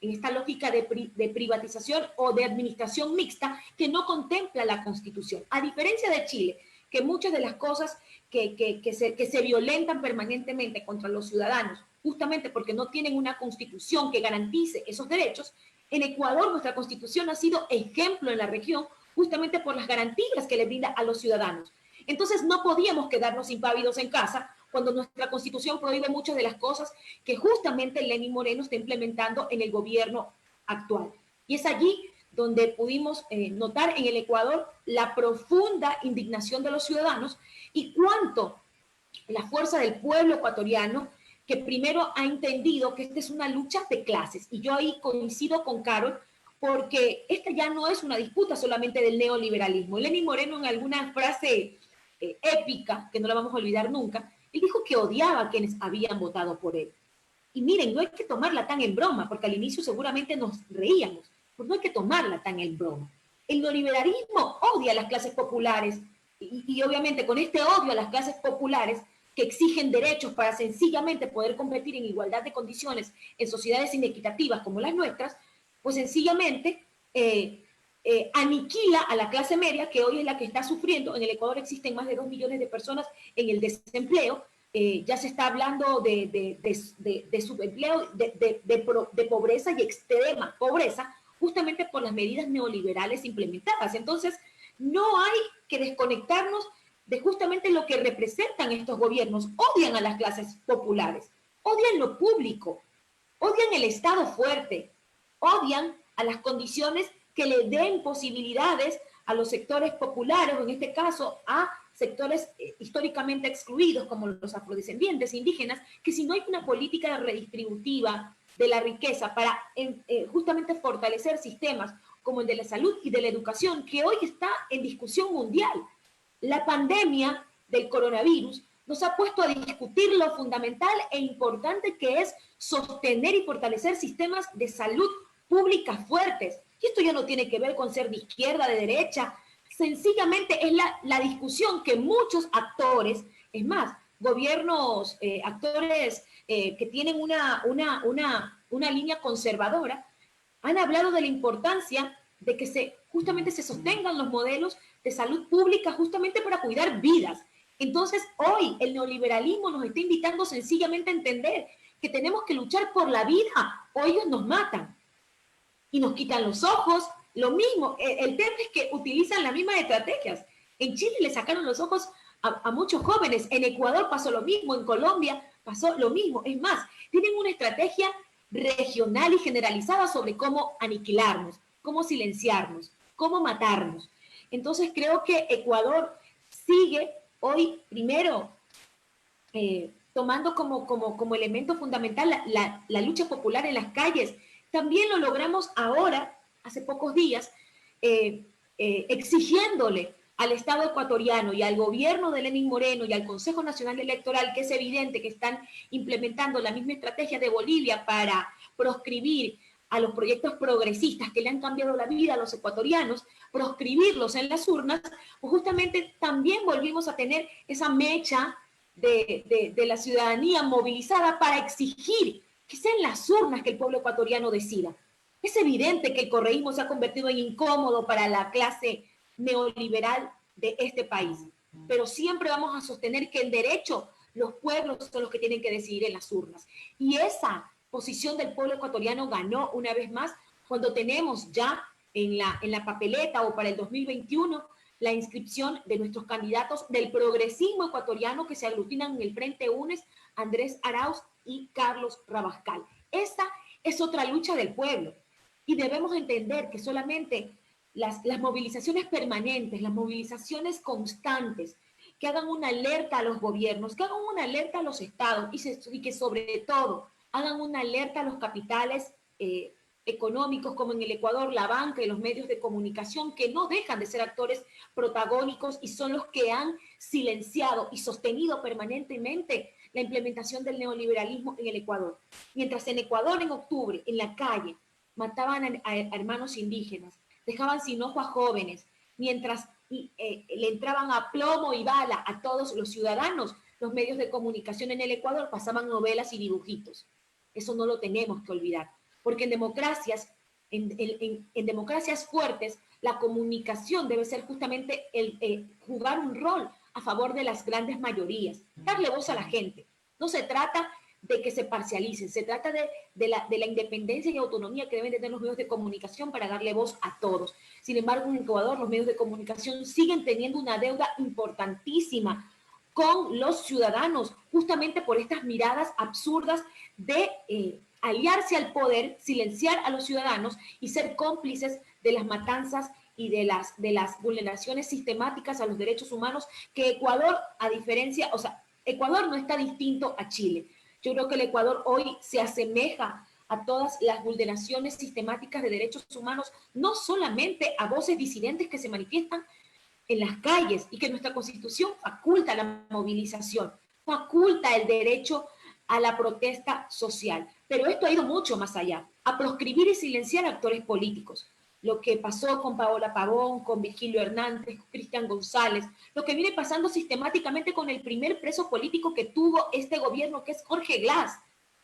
esta lógica de privatización o de administración mixta que no contempla la Constitución. A diferencia de Chile, que muchas de las cosas que se violentan permanentemente contra los ciudadanos, justamente porque no tienen una Constitución que garantice esos derechos, en Ecuador nuestra Constitución ha sido ejemplo en la región justamente por las garantías que le brinda a los ciudadanos. Entonces no podíamos quedarnos impávidos en casa cuando nuestra Constitución prohíbe muchas de las cosas que justamente Lenín Moreno está implementando en el gobierno actual. Y es allí donde pudimos notar en el Ecuador la profunda indignación de los ciudadanos y cuánto la fuerza del pueblo ecuatoriano que primero ha entendido que esta es una lucha de clases. Y yo ahí coincido con Carol, porque esta ya no es una disputa solamente del neoliberalismo. Lenín Moreno en alguna frase épica, que no la vamos a olvidar nunca, él dijo que odiaba a quienes habían votado por él. Y miren, no hay que tomarla tan en broma, porque al inicio seguramente nos reíamos, pero no hay que tomarla tan en broma. El neoliberalismo odia a las clases populares y obviamente con este odio a las clases populares que exigen derechos para sencillamente poder competir en igualdad de condiciones en sociedades inequitativas como las nuestras, pues sencillamente aniquila a la clase media, que hoy es la que está sufriendo. En el Ecuador existen más de 2 millones de personas en el desempleo, ya se está hablando de subempleo, de pobreza y extrema pobreza, justamente por las medidas neoliberales implementadas. Entonces, no hay que desconectarnos de justamente lo que representan estos gobiernos. Odian a las clases populares, odian lo público, odian el Estado fuerte, odian a las condiciones que le den posibilidades a los sectores populares, o en este caso a sectores históricamente excluidos como los afrodescendientes, indígenas, que si no hay una política redistributiva de la riqueza para justamente fortalecer sistemas como el de la salud y de la educación, que hoy está en discusión mundial. La pandemia del coronavirus nos ha puesto a discutir lo fundamental e importante que es sostener y fortalecer sistemas de salud pública fuertes. Y esto ya no tiene que ver con ser de izquierda, de derecha, sencillamente es la discusión que muchos actores, es más, gobiernos, actores que tienen una línea conservadora, han hablado de la importancia de que justamente se sostengan los modelos de salud pública justamente para cuidar vidas. Entonces, hoy el neoliberalismo nos está invitando sencillamente a entender que tenemos que luchar por la vida o ellos nos matan y nos quitan los ojos. Lo mismo, el tema es que utilizan las mismas estrategias. En Chile le sacaron los ojos a muchos jóvenes, en Ecuador pasó lo mismo, en Colombia pasó lo mismo. Es más, tienen una estrategia regional y generalizada sobre cómo aniquilarnos, cómo silenciarnos, cómo matarnos. Entonces creo que Ecuador sigue hoy, primero, tomando como elemento fundamental la lucha popular en las calles. También lo logramos ahora, hace pocos días, exigiéndole al Estado ecuatoriano y al gobierno de Lenín Moreno y al Consejo Nacional Electoral, que es evidente que están implementando la misma estrategia de Bolivia para proscribir a los proyectos progresistas que le han cambiado la vida a los ecuatorianos, proscribirlos en las urnas, pues justamente también volvimos a tener esa mecha de la ciudadanía movilizada para exigir que sean las urnas que el pueblo ecuatoriano decida. Es evidente que el correísmo se ha convertido en incómodo para la clase neoliberal de este país, pero siempre vamos a sostener que en derecho los pueblos son los que tienen que decidir en las urnas. Y esa posición del pueblo ecuatoriano ganó una vez más cuando tenemos ya en la papeleta o para el 2021 la inscripción de nuestros candidatos del progresismo ecuatoriano que se aglutinan en el Frente UNES, Andrés Arauz y Carlos Rabascal. Esta es otra lucha del pueblo y debemos entender que solamente las movilizaciones permanentes, las movilizaciones constantes, que hagan una alerta a los gobiernos, que hagan una alerta a los estados y que sobre todo hagan una alerta a los capitales económicos, como en el Ecuador, la banca y los medios de comunicación, que no dejan de ser actores protagónicos y son los que han silenciado y sostenido permanentemente la implementación del neoliberalismo en el Ecuador. Mientras en Ecuador, en octubre, en la calle, mataban a hermanos indígenas, dejaban sin ojo a jóvenes, mientras le entraban a plomo y bala a todos los ciudadanos, los medios de comunicación en el Ecuador pasaban novelas y dibujitos. Eso no lo tenemos que olvidar, porque en democracias fuertes, la comunicación debe ser justamente jugar un rol a favor de las grandes mayorías, darle voz a la gente. No se trata de que se parcialicen, se trata de la independencia y autonomía que deben tener los medios de comunicación para darle voz a todos. Sin embargo, en Ecuador los medios de comunicación siguen teniendo una deuda importantísima con los ciudadanos, justamente por estas miradas absurdas de aliarse al poder, silenciar a los ciudadanos y ser cómplices de las matanzas y de las vulneraciones sistemáticas a los derechos humanos que Ecuador, a diferencia, o sea, Ecuador no está distinto a Chile. Yo creo que el Ecuador hoy se asemeja a todas las vulneraciones sistemáticas de derechos humanos, no solamente a voces disidentes que se manifiestan en las calles y que nuestra Constitución faculta la movilización, faculta el derecho a la protesta social. Pero esto ha ido mucho más allá, a proscribir y silenciar a actores políticos. Lo que pasó con Paola Pavón, con Virgilio Hernández, con Cristian González, lo que viene pasando sistemáticamente con el primer preso político que tuvo este gobierno, que es Jorge Glass.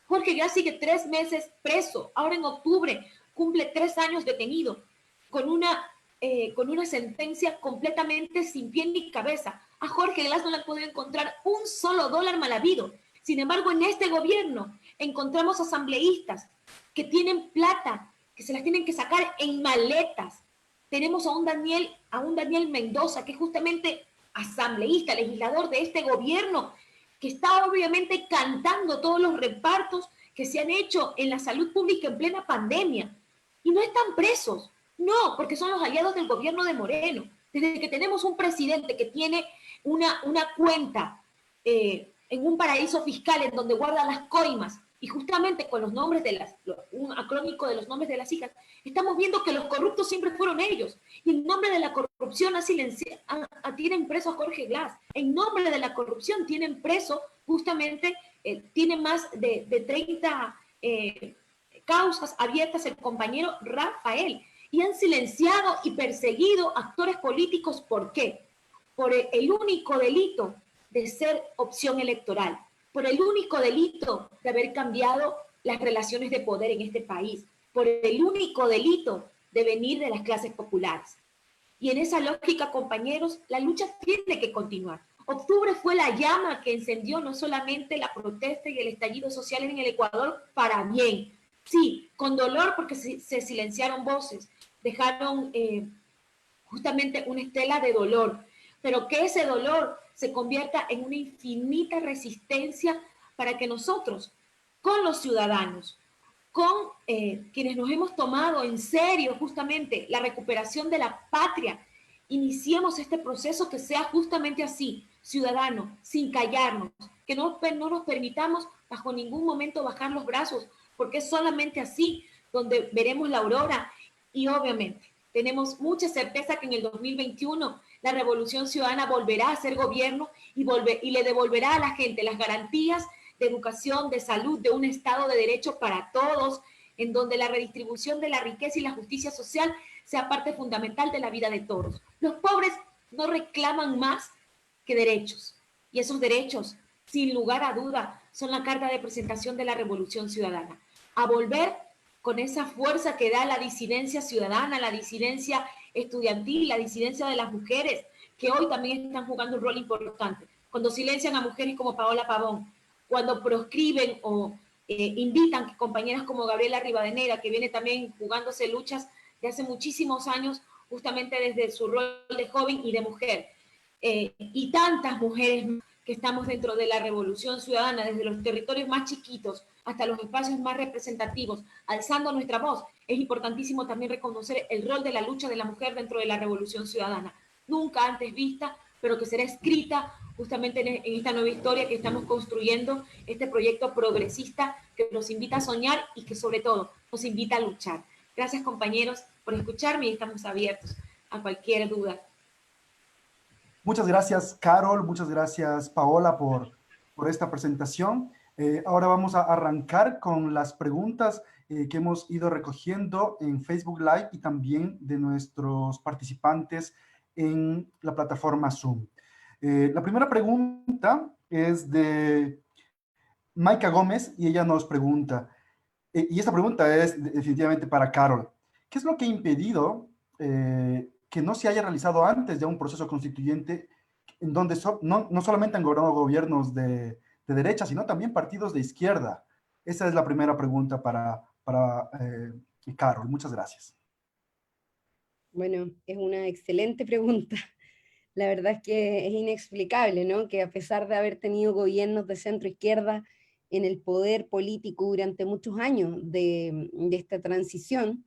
Jorge Glass sigue 3 meses preso, ahora en octubre cumple 3 años detenido, con una sentencia completamente sin pie ni cabeza. A Jorge Glass no le han podido encontrar un solo dólar mal habido. Sin embargo, en este gobierno encontramos asambleístas que tienen plata, que se las tienen que sacar en maletas. Tenemos a un Daniel Mendoza, que es justamente asambleísta, legislador de este gobierno, que está obviamente cantando todos los repartos que se han hecho en la salud pública en plena pandemia. Y no están presos, no, porque son los aliados del gobierno de Moreno. Desde que tenemos un presidente que tiene una cuenta en un paraíso fiscal en donde guarda las coimas, y justamente con los nombres un acrónico de los nombres de las hijas, estamos viendo que los corruptos siempre fueron ellos. Y en nombre de la corrupción tienen preso a Jorge Glass. En nombre de la corrupción tienen preso justamente, tiene más de 30 causas abiertas el compañero Rafael. Y han silenciado y perseguido actores políticos. ¿Por qué? Por el único delito de ser opción electoral, por el único delito de haber cambiado las relaciones de poder en este país, por el único delito de venir de las clases populares. Y en esa lógica, compañeros, la lucha tiene que continuar. Octubre fue la llama que encendió no solamente la protesta y el estallido social en el Ecuador para bien, sí, con dolor porque se silenciaron voces, dejaron justamente una estela de dolor, pero que ese dolor se convierta en una infinita resistencia para que nosotros, con los ciudadanos, con quienes nos hemos tomado en serio justamente la recuperación de la patria, iniciemos este proceso que sea justamente así, ciudadano, sin callarnos, que no nos permitamos bajo ningún momento bajar los brazos, porque es solamente así donde veremos la aurora. Y obviamente tenemos mucha certeza que en el 2021 la Revolución Ciudadana volverá a ser gobierno y le devolverá a la gente las garantías de educación, de salud, de un Estado de Derecho para todos, en donde la redistribución de la riqueza y la justicia social sea parte fundamental de la vida de todos. Los pobres no reclaman más que derechos, y esos derechos, sin lugar a duda, son la carta de presentación de la Revolución Ciudadana. A volver con esa fuerza que da la disidencia ciudadana, la disidencia estudiantil, la disidencia de las mujeres, que hoy también están jugando un rol importante. Cuando silencian a mujeres como Paola Pavón, cuando proscriben o invitan compañeras como Gabriela Rivadeneira, que viene también jugándose luchas de hace muchísimos años, justamente desde su rol de joven y de mujer. Y tantas mujeres que estamos dentro de la Revolución Ciudadana, desde los territorios más chiquitos hasta los espacios más representativos, alzando nuestra voz. Es importantísimo también reconocer el rol de la lucha de la mujer dentro de la Revolución Ciudadana, nunca antes vista, pero que será escrita justamente en esta nueva historia que estamos construyendo, este proyecto progresista que nos invita a soñar y que sobre todo nos invita a luchar. Gracias, compañeros, por escucharme y estamos abiertos a cualquier duda. Muchas gracias, Carol. Muchas gracias, Paola, por esta presentación. Ahora vamos a arrancar con las preguntas que hemos ido recogiendo en Facebook Live y también de nuestros participantes en la plataforma Zoom. La primera pregunta es de Maika Gómez y ella nos pregunta, y esta pregunta es definitivamente para Carol, ¿qué es lo que ha impedido que no se haya realizado antes ya un proceso constituyente en donde no solamente han gobernado gobiernos de derecha, sino también partidos de izquierda? Esa es la primera pregunta para Carol. Muchas gracias. Bueno, es una excelente pregunta. La verdad es que es inexplicable, ¿no? Que a pesar de haber tenido gobiernos de centro izquierda en el poder político durante muchos años de esta transición,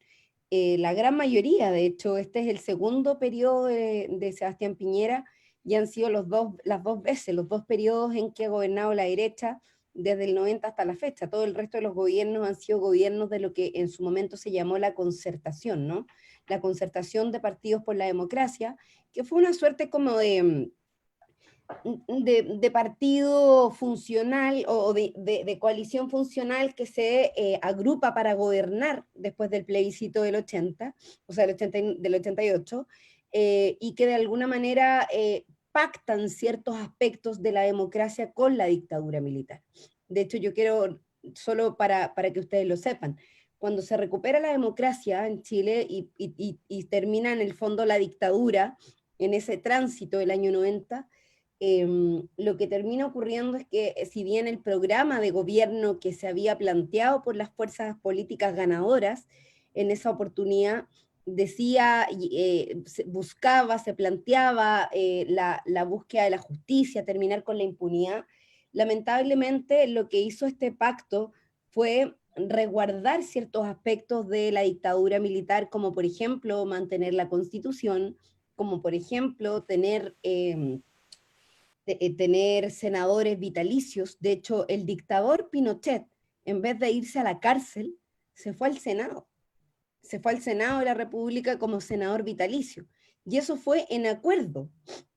la gran mayoría, de hecho, este es el segundo periodo de Sebastián Piñera, y han sido los dos periodos en que ha gobernado la derecha desde el 90 hasta la fecha. Todo el resto de los gobiernos han sido gobiernos de lo que en su momento se llamó la concertación, ¿no? La concertación de partidos por la democracia, que fue una suerte como de partido funcional o de coalición funcional que se agrupa para gobernar después del plebiscito del 80, o sea, del 88, y que de alguna manera pactan ciertos aspectos de la democracia con la dictadura militar. De hecho, yo quiero, solo para que ustedes lo sepan, cuando se recupera la democracia en Chile y termina en el fondo la dictadura, en ese tránsito del año 90, lo que termina ocurriendo es que si bien el programa de gobierno que se había planteado por las fuerzas políticas ganadoras en esa oportunidad decía, se planteaba la búsqueda de la justicia, terminar con la impunidad, lamentablemente lo que hizo este pacto fue resguardar ciertos aspectos de la dictadura militar, como por ejemplo mantener la Constitución, como por ejemplo tener senadores vitalicios. De hecho, el dictador Pinochet, en vez de irse a la cárcel, se fue al Senado. Se fue al Senado de la República como senador vitalicio. Y eso fue en acuerdo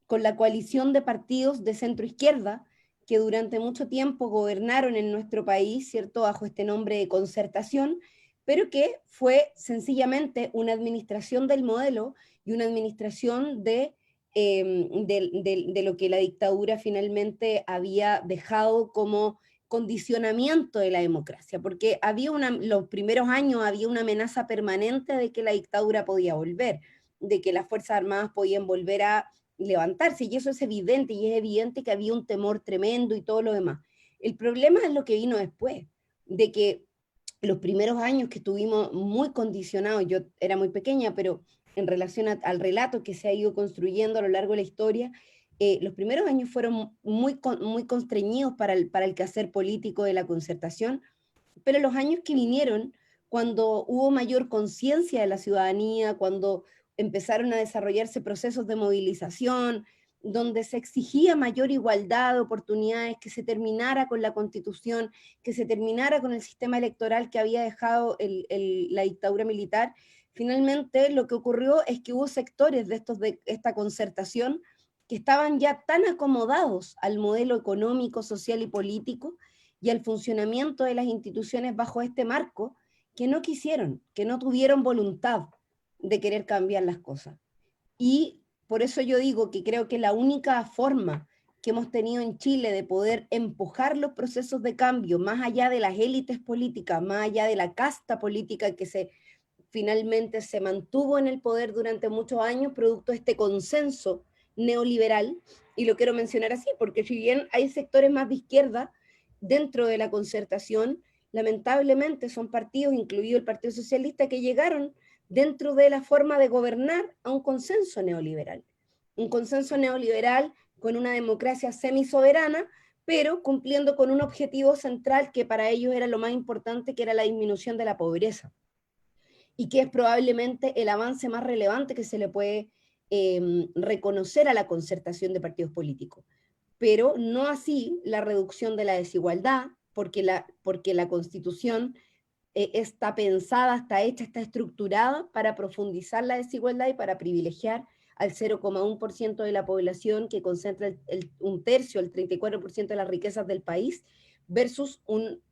con la coalición de partidos de centro izquierda que durante mucho tiempo gobernaron en nuestro país, ¿cierto?, bajo este nombre de concertación, pero que fue sencillamente una administración del modelo y una administración de lo que la dictadura finalmente había dejado como condicionamiento de la democracia, porque los primeros años había una amenaza permanente de que la dictadura podía volver, de que las Fuerzas Armadas podían volver a levantarse, y eso es evidente, y es evidente que había un temor tremendo y todo lo demás. El problema es lo que vino después, de que los primeros años que estuvimos muy condicionados, yo era muy pequeña, pero en relación al relato que se ha ido construyendo a lo largo de la historia, los primeros años fueron muy constreñidos para el quehacer político de la concertación, pero los años que vinieron, cuando hubo mayor conciencia de la ciudadanía, cuando empezaron a desarrollarse procesos de movilización, donde se exigía mayor igualdad de oportunidades, que se terminara con la Constitución, que se terminara con el sistema electoral que había dejado la dictadura militar, finalmente lo que ocurrió es que hubo sectores de esta concertación que estaban ya tan acomodados al modelo económico, social y político y al funcionamiento de las instituciones bajo este marco, que no quisieron, que no tuvieron voluntad de querer cambiar las cosas. Y por eso yo digo que creo que la única forma que hemos tenido en Chile de poder empujar los procesos de cambio, más allá de las élites políticas, más allá de la casta política que finalmente se mantuvo en el poder durante muchos años, producto de este consenso neoliberal, y lo quiero mencionar así, porque si bien hay sectores más de izquierda dentro de la concertación, lamentablemente son partidos, incluido el Partido Socialista, que llegaron dentro de la forma de gobernar a un consenso neoliberal. Un consenso neoliberal con una democracia semisoberana, pero cumpliendo con un objetivo central que para ellos era lo más importante, que era la disminución de la pobreza. Y que es probablemente el avance más relevante que se le puede reconocer a la concertación de partidos políticos. Pero no así la reducción de la desigualdad, porque la Constitución está pensada, está hecha, está estructurada para profundizar la desigualdad y para privilegiar al 0,1% de la población que concentra un tercio, el 34% de las riquezas del país, versus un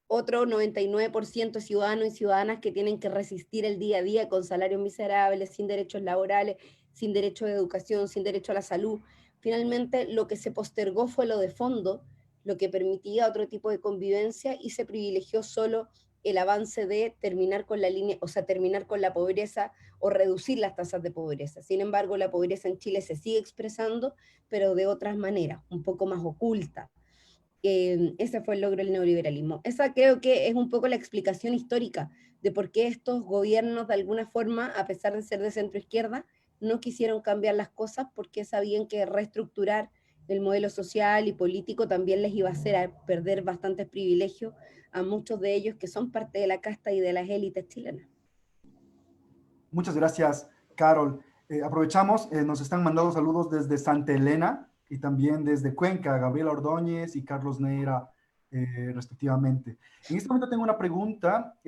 otro 99% de ciudadanos y ciudadanas que tienen que resistir el día a día con salarios miserables, sin derechos laborales, sin derecho de educación, sin derecho a la salud. Finalmente, lo que se postergó fue lo de fondo, lo que permitía otro tipo de convivencia, y se privilegió solo el avance de terminar con la línea, o sea, terminar con la pobreza o reducir las tasas de pobreza. Sin embargo, la pobreza en Chile se sigue expresando, pero de otras maneras, un poco más oculta. Ese fue el logro del neoliberalismo. Esa creo que es un poco la explicación histórica de por qué estos gobiernos, de alguna forma, a pesar de ser de centro izquierda, no quisieron cambiar las cosas, porque sabían que reestructurar el modelo social y político también les iba a hacer a perder bastantes privilegios a muchos de ellos que son parte de la casta y de las élites chilenas. Muchas gracias, Carol. Aprovechamos, nos están mandando saludos desde Santa Elena y también desde Cuenca, Gabriela Ordóñez y Carlos Neira, respectivamente. En este momento tengo una pregunta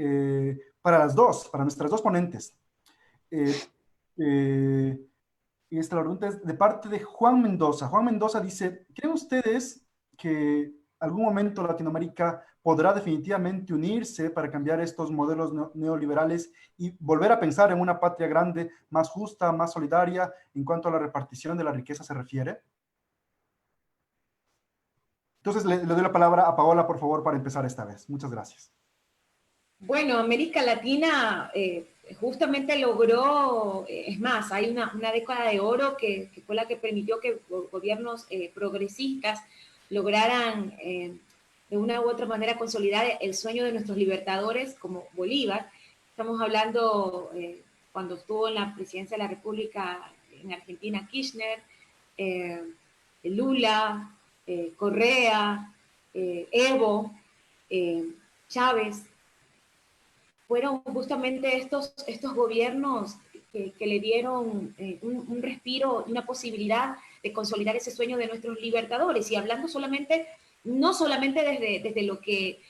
para nuestras dos ponentes. Y esta pregunta es de parte de Juan Mendoza. Juan Mendoza dice, ¿creen ustedes que algún momento Latinoamérica podrá definitivamente unirse para cambiar estos modelos neoliberales y volver a pensar en una patria grande, más justa, más solidaria en cuanto a la repartición de la riqueza se refiere? Entonces le doy la palabra a Paola, por favor, para empezar esta vez. Muchas gracias. Bueno, América Latina justamente logró, es más, hay una década de oro que fue la que permitió que gobiernos progresistas lograran de una u otra manera consolidar el sueño de nuestros libertadores como Bolívar. Estamos hablando cuando estuvo en la presidencia de la República en Argentina Kirchner, Lula, Correa, Evo, Chávez. Fueron justamente estos gobiernos que le dieron un respiro y una posibilidad de consolidar ese sueño de nuestros libertadores. Y hablando no solamente desde lo que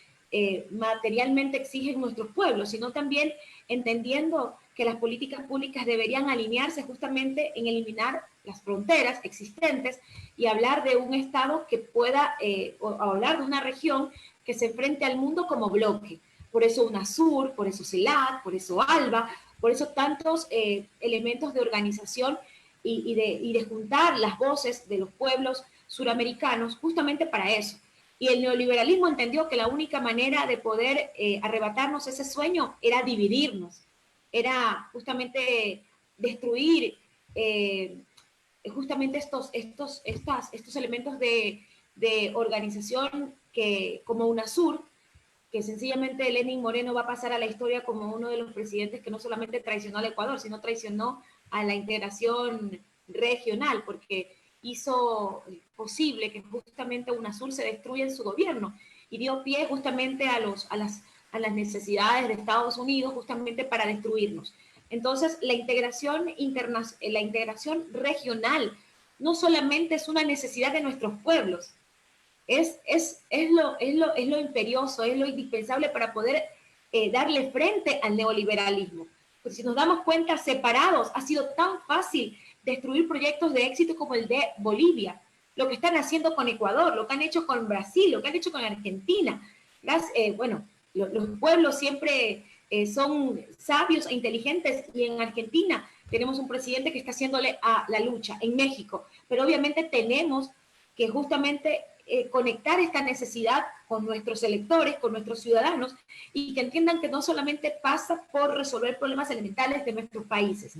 materialmente exigen nuestros pueblos, sino también entendiendo que las políticas públicas deberían alinearse justamente en eliminar las fronteras existentes y hablar de un Estado que pueda, o hablar de una región que se enfrente al mundo como bloque. Por eso UNASUR, por eso CELAC, por eso ALBA, por eso tantos elementos de organización y de juntar las voces de los pueblos suramericanos justamente para eso. Y el neoliberalismo entendió que la única manera de poder arrebatarnos ese sueño era dividirnos, era justamente destruir justamente estos elementos de organización que, como UNASUR, que sencillamente Lenín Moreno va a pasar a la historia como uno de los presidentes que no solamente traicionó al Ecuador, sino traicionó a la integración regional, porque hizo posible que justamente UNASUR se destruya en su gobierno y dio pie justamente a las necesidades de Estados Unidos justamente para destruirnos. Entonces, la integración regional no solamente es una necesidad de nuestros pueblos, es lo imperioso, es lo indispensable para poder darle frente al neoliberalismo. Porque si nos damos cuenta, separados, ha sido tan fácil destruir proyectos de éxito como el de Bolivia, lo que están haciendo con Ecuador, lo que han hecho con Brasil, lo que han hecho con Argentina. Bueno, los pueblos siempre son sabios e inteligentes, y en Argentina tenemos un presidente que está haciéndole a la lucha, en México, pero obviamente tenemos que justamente conectar esta necesidad con nuestros electores, con nuestros ciudadanos, y que entiendan que no solamente pasa por resolver problemas elementales de nuestros países,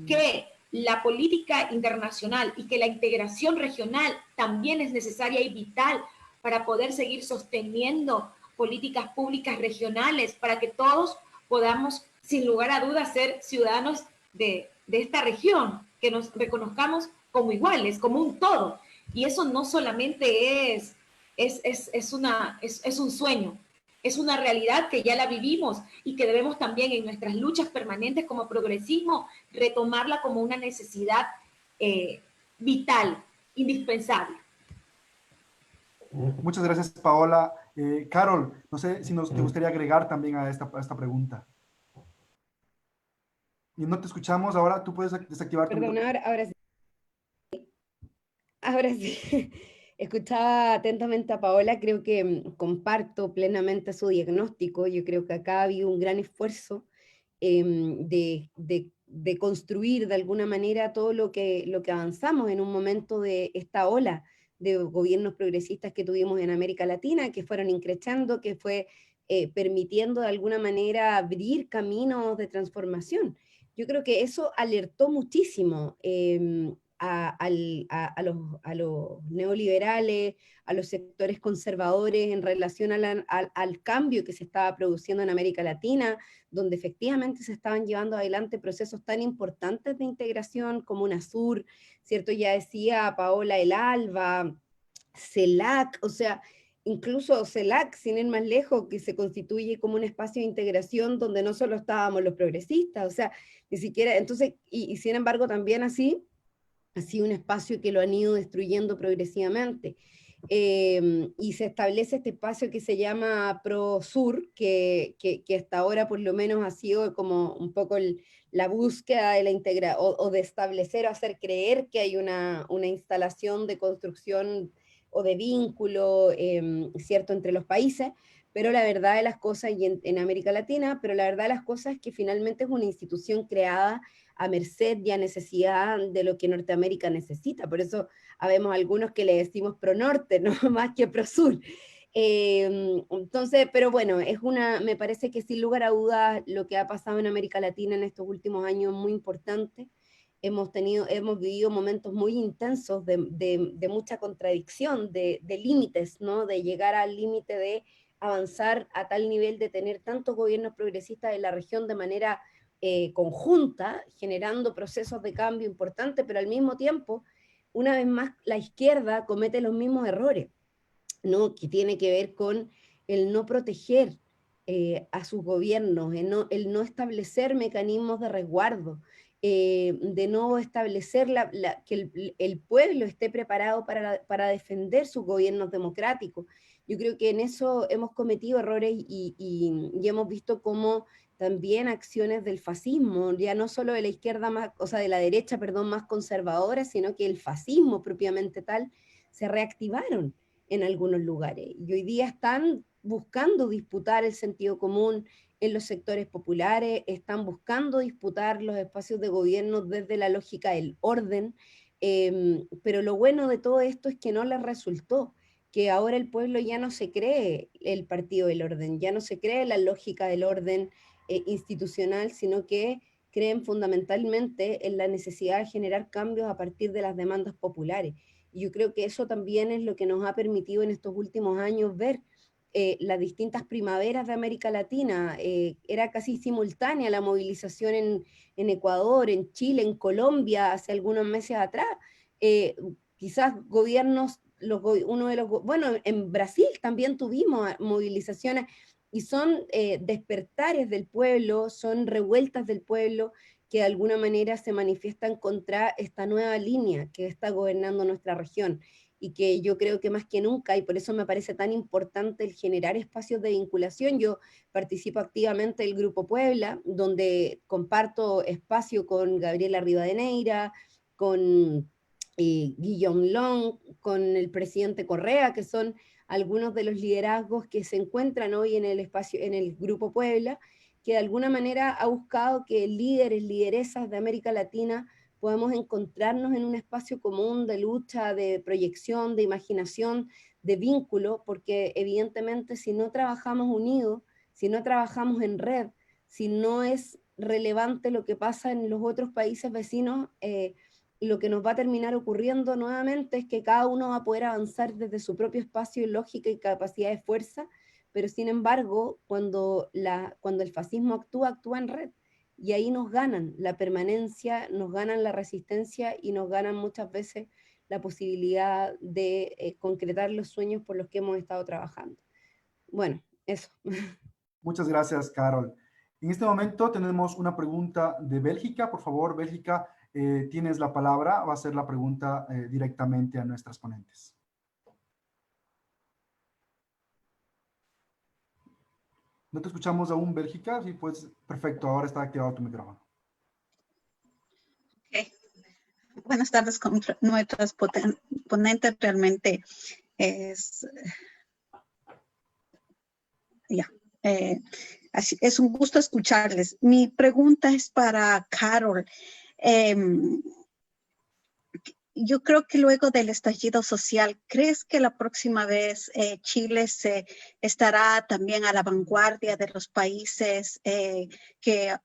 que la política internacional y que la integración regional también es necesaria y vital para poder seguir sosteniendo políticas públicas regionales, para que todos podamos, sin lugar a dudas, ser ciudadanos de esta región, que nos reconozcamos como iguales, como un todo. Y eso no solamente es un sueño, es una realidad que ya la vivimos y que debemos también en nuestras luchas permanentes como progresismo retomarla como una necesidad vital, indispensable. Muchas gracias, Paola. Carol, no sé si te gustaría agregar también a esta pregunta. Y no te escuchamos ahora, tú puedes desactivar tu Perdón, ahora sí. Escuchaba atentamente a Paola, creo que comparto plenamente su diagnóstico. Yo creo que acá ha habido un gran esfuerzo de construir de alguna manera todo lo que avanzamos en un momento de esta ola de gobiernos progresistas que tuvimos en América Latina, que fueron increchando, que fue permitiendo de alguna manera abrir caminos de transformación. Yo creo que eso alertó muchísimo a los neoliberales, a los sectores conservadores en relación al cambio que se estaba produciendo en América Latina, donde efectivamente se estaban llevando adelante procesos tan importantes de integración como UNASUR, ¿cierto? Ya decía Paola el ALBA, CELAC, o sea, incluso CELAC, sin ir más lejos, que se constituye como un espacio de integración donde no solo estábamos los progresistas, o sea, ni siquiera, entonces, y sin embargo también así, ha sido un espacio que lo han ido destruyendo progresivamente. Y se establece este espacio que se llama ProSur, que hasta ahora por lo menos ha sido como un poco la búsqueda de la integración, o de establecer o hacer creer que hay una instalación de construcción o de vínculo, ¿cierto?, entre los países, pero la verdad de las cosas, y en América Latina, pero la verdad de las cosas es que finalmente es una institución creada a merced y a necesidad de lo que Norteamérica necesita. Por eso habemos algunos que le decimos pro norte, no más que pro sur. Entonces, pero bueno, me parece que sin lugar a dudas lo que ha pasado en América Latina en estos últimos años es muy importante. Hemos vivido momentos muy intensos de mucha contradicción, de límites, ¿no? De llegar al límite de avanzar a tal nivel de tener tantos gobiernos progresistas en la región de manera conjunta, generando procesos de cambio importantes, pero al mismo tiempo, una vez más, la izquierda comete los mismos errores, ¿no? Que tiene que ver con el no proteger a sus gobiernos, el no establecer mecanismos de resguardo, de no establecer que el pueblo esté preparado para defender sus gobiernos democráticos. Yo creo que en eso hemos cometido errores y hemos visto cómo también acciones del fascismo, ya no solo de la izquierda más, o sea, de la derecha, perdón, más conservadora, sino que el fascismo propiamente tal, se reactivaron en algunos lugares. Y hoy día están buscando disputar el sentido común en los sectores populares, están buscando disputar los espacios de gobierno desde la lógica del orden, pero lo bueno de todo esto es que no les resultó, que ahora el pueblo ya no se cree el partido del orden, ya no se cree la lógica del orden institucional, sino que creen fundamentalmente en la necesidad de generar cambios a partir de las demandas populares. Y yo creo que eso también es lo que nos ha permitido en estos últimos años ver las distintas primaveras de América Latina. Era casi simultánea la movilización en Ecuador, en Chile, en Colombia, hace algunos meses atrás. Quizás gobiernos, bueno, en Brasil también tuvimos movilizaciones, y son despertares del pueblo, son revueltas del pueblo que de alguna manera se manifiestan contra esta nueva línea que está gobernando nuestra región, y que yo creo que más que nunca, y por eso me parece tan importante el generar espacios de vinculación. Yo participo activamente del Grupo Puebla, donde comparto espacio con Gabriela Rivadeneira, con Guillaume Long, con el presidente Correa, que son algunos de los liderazgos que se encuentran hoy en el espacio, en el Grupo Puebla, que de alguna manera ha buscado que líderes, lideresas de América Latina podamos encontrarnos en un espacio común de lucha, de proyección, de imaginación, de vínculo, porque evidentemente si no trabajamos unidos, si no trabajamos en red, si no es relevante lo que pasa en los otros países vecinos, lo que nos va a terminar ocurriendo nuevamente es que cada uno va a poder avanzar desde su propio espacio y lógica y capacidad de fuerza, pero sin embargo, cuando el fascismo actúa en red, y ahí nos ganan la permanencia, nos ganan la resistencia y nos ganan muchas veces la posibilidad de concretar los sueños por los que hemos estado trabajando. Bueno, eso. Muchas gracias, Carol. En este momento tenemos una pregunta de Bélgica. Por favor, Bélgica, tienes la palabra. Va a ser la pregunta directamente a nuestras ponentes. No te escuchamos aún, Bélgica. Sí, pues, perfecto. Ahora está activado tu micrófono. Okay. Buenas tardes con nuestras ponentes. Realmente es... así, es un gusto escucharles. Mi pregunta es para Carol. Yo creo que luego del estallido social, ¿crees que la próxima vez Chile se estará también a la vanguardia de los países que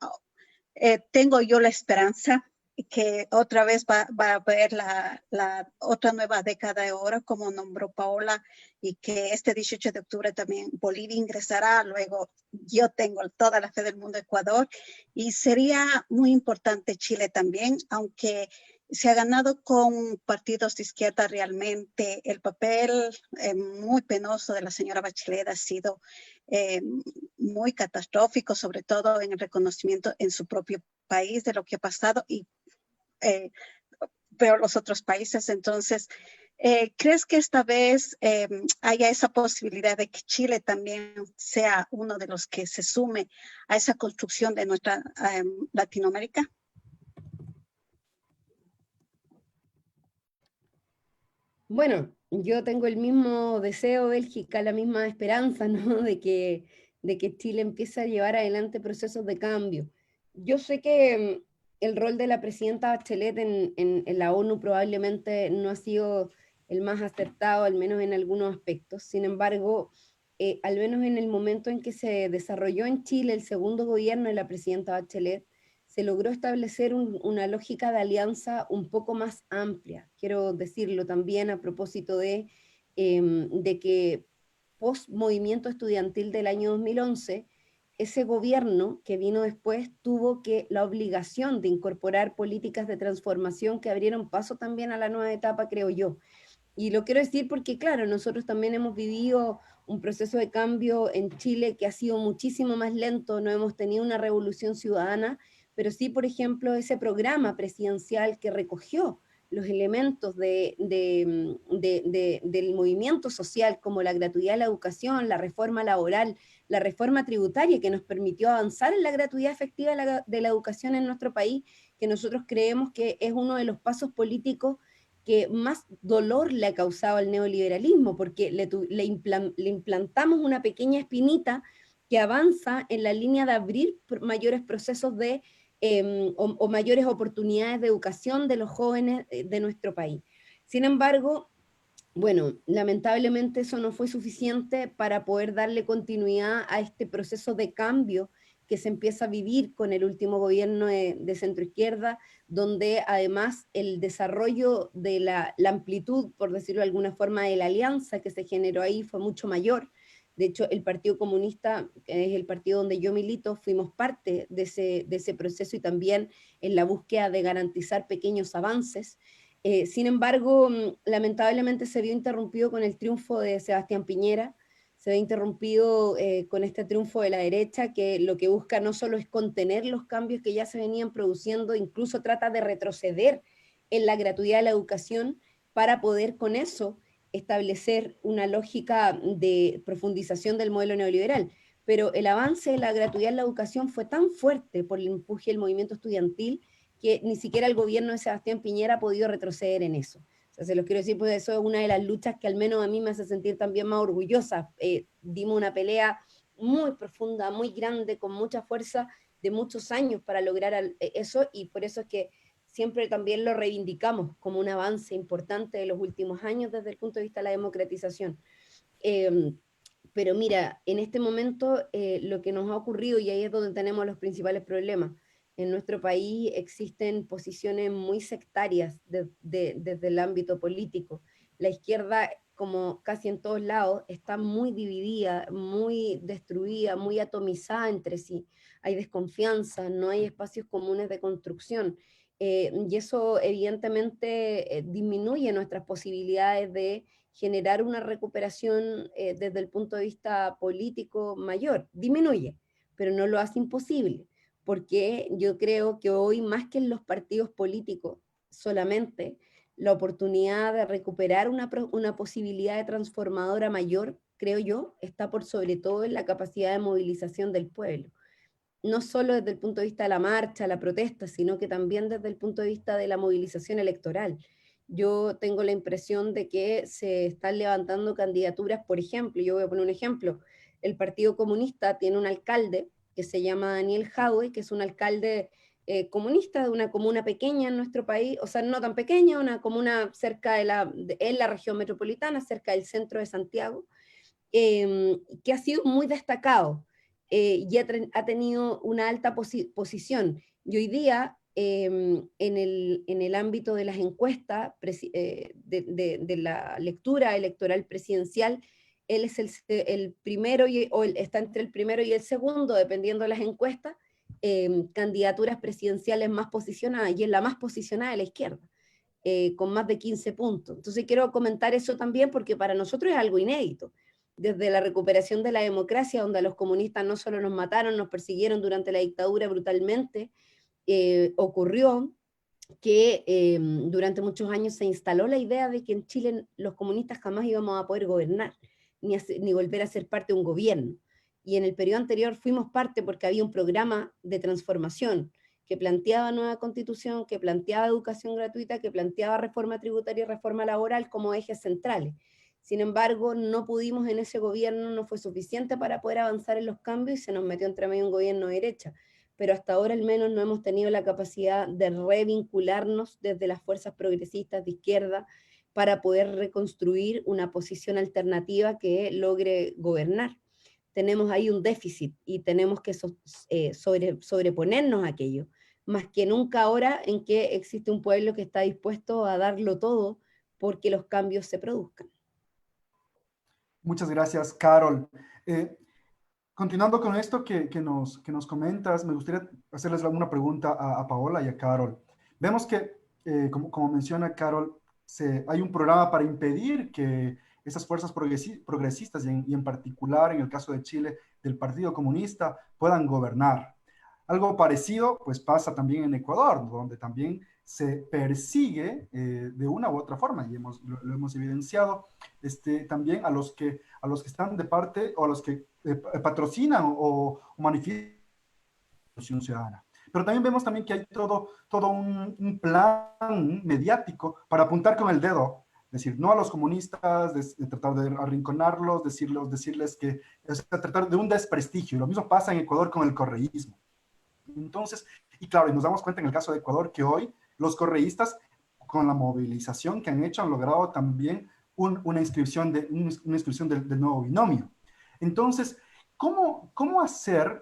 tengo yo la esperanza que otra vez va a haber la otra nueva década de oro, como nombró Paola, y que este 18 de octubre también Bolivia ingresará, luego yo tengo toda la fe del mundo Ecuador, y sería muy importante Chile también, aunque se ha ganado con partidos de izquierda realmente. El papel muy penoso de la señora Bachelet ha sido muy catastrófico, sobre todo en el reconocimiento en su propio país de lo que ha pasado y pero los otros países. Entonces, ¿crees que esta vez haya esa posibilidad de que Chile también sea uno de los que se sume a esa construcción de nuestra Latinoamérica? Bueno, yo tengo el mismo deseo, Bélgica, la misma esperanza, ¿no? de que Chile empiece a llevar adelante procesos de cambio. Yo sé que el rol de la presidenta Bachelet en la ONU probablemente no ha sido el más acertado, al menos en algunos aspectos. Sin embargo, al menos en el momento en que se desarrolló en Chile el segundo gobierno de la presidenta Bachelet, se logró establecer una lógica de alianza un poco más amplia. Quiero decirlo también a propósito de que post movimiento estudiantil del año 2011, ese gobierno que vino después tuvo la obligación de incorporar políticas de transformación que abrieron paso también a la nueva etapa, creo yo. Y lo quiero decir porque, claro, nosotros también hemos vivido un proceso de cambio en Chile que ha sido muchísimo más lento, no hemos tenido una revolución ciudadana, pero sí, por ejemplo, ese programa presidencial que recogió los elementos del movimiento social, como la gratuidad de la educación, la reforma laboral, la reforma tributaria, que nos permitió avanzar en la gratuidad efectiva de la educación en nuestro país, que nosotros creemos que es uno de los pasos políticos que más dolor le ha causado al neoliberalismo, porque le implantamos una pequeña espinita que avanza en la línea de abrir mayores procesos o mayores oportunidades de educación de los jóvenes de nuestro país. Sin embargo, bueno, lamentablemente eso no fue suficiente para poder darle continuidad a este proceso de cambio que se empieza a vivir con el último gobierno de centroizquierda, donde además el desarrollo de la amplitud, por decirlo de alguna forma, de la alianza que se generó ahí fue mucho mayor. De hecho, el Partido Comunista, que es el partido donde yo milito, fuimos parte de ese proceso y también en la búsqueda de garantizar pequeños avances. Sin embargo, lamentablemente se vio interrumpido con el triunfo de Sebastián Piñera, se ve interrumpido con este triunfo de la derecha, que lo que busca no solo es contener los cambios que ya se venían produciendo, incluso trata de retroceder en la gratuidad de la educación para poder con eso establecer una lógica de profundización del modelo neoliberal. Pero el avance de la gratuidad en la educación fue tan fuerte por el empuje del movimiento estudiantil que ni siquiera el gobierno de Sebastián Piñera ha podido retroceder en eso. O sea, se los quiero decir, pues eso es una de las luchas que al menos a mí me hace sentir también más orgullosa. Dimos una pelea muy profunda, muy grande, con mucha fuerza, de muchos años para lograr eso, y por eso es que siempre también lo reivindicamos como un avance importante de los últimos años desde el punto de vista de la democratización. Pero mira, en este momento lo que nos ha ocurrido, y ahí es donde tenemos los principales problemas, en nuestro país existen posiciones muy sectarias desde el ámbito político. La izquierda, como casi en todos lados, está muy dividida, muy destruida, muy atomizada entre sí. Hay desconfianza, no hay espacios comunes de construcción. Y eso evidentemente disminuye nuestras posibilidades de generar una recuperación desde el punto de vista político mayor. Disminuye, pero no lo hace imposible, porque yo creo que hoy, más que en los partidos políticos solamente, la oportunidad de recuperar una posibilidad de transformadora mayor, creo yo, está por sobre todo en la capacidad de movilización del pueblo. No solo desde el punto de vista de la marcha, la protesta, sino que también desde el punto de vista de la movilización electoral. Yo tengo la impresión de que se están levantando candidaturas, por ejemplo, yo voy a poner un ejemplo, el Partido Comunista tiene un alcalde que se llama Daniel Jadwe, que es un alcalde comunista de una comuna pequeña en nuestro país, o sea, no tan pequeña, una comuna cerca en la región metropolitana, cerca del centro de Santiago, que ha sido muy destacado y ha tenido una alta posición. Y hoy día, en el ámbito de las encuestas, de la lectura electoral presidencial, él es el primero, está entre el primero y el segundo, dependiendo de las encuestas, candidaturas presidenciales más posicionadas, y es la más posicionada de la izquierda, con más de 15 puntos. Entonces quiero comentar eso también, porque para nosotros es algo inédito. Desde la recuperación de la democracia, donde a los comunistas no solo nos mataron, nos persiguieron durante la dictadura brutalmente, ocurrió que durante muchos años se instaló la idea de que en Chile los comunistas jamás íbamos a poder gobernar, ni volver a ser parte de un gobierno. Y en el periodo anterior fuimos parte porque había un programa de transformación que planteaba nueva constitución, que planteaba educación gratuita, que planteaba reforma tributaria y reforma laboral como ejes centrales. Sin embargo, no pudimos en ese gobierno, no fue suficiente para poder avanzar en los cambios, y se nos metió entre medio un gobierno de derecha. Pero hasta ahora al menos no hemos tenido la capacidad de revincularnos desde las fuerzas progresistas de izquierda para poder reconstruir una posición alternativa que logre gobernar. Tenemos ahí un déficit y tenemos que sobreponernos a aquello, más que nunca ahora en que existe un pueblo que está dispuesto a darlo todo porque los cambios se produzcan. Muchas gracias, Carol. Continuando con esto que nos comentas, me gustaría hacerles una pregunta a Paola y a Carol. Vemos que, como menciona Carol, hay un programa para impedir que esas fuerzas progresistas, y en particular, en el caso de Chile, del Partido Comunista, puedan gobernar. Algo parecido, pues, pasa también en Ecuador, donde también se persigue de una u otra forma, y lo hemos evidenciado, también a los que están de parte, o a los que patrocinan o manifiestan la Revolución Ciudadana. Pero también vemos también que hay todo un plan mediático para apuntar con el dedo, decir no a los comunistas, de tratar de arrinconarlos, decirles que, o sea, tratar de un desprestigio. Lo mismo pasa en Ecuador con el correísmo. Entonces, y claro, y nos damos cuenta en el caso de Ecuador que hoy los correístas, con la movilización que han hecho, han logrado también una inscripción del nuevo binomio. Entonces, ¿cómo poder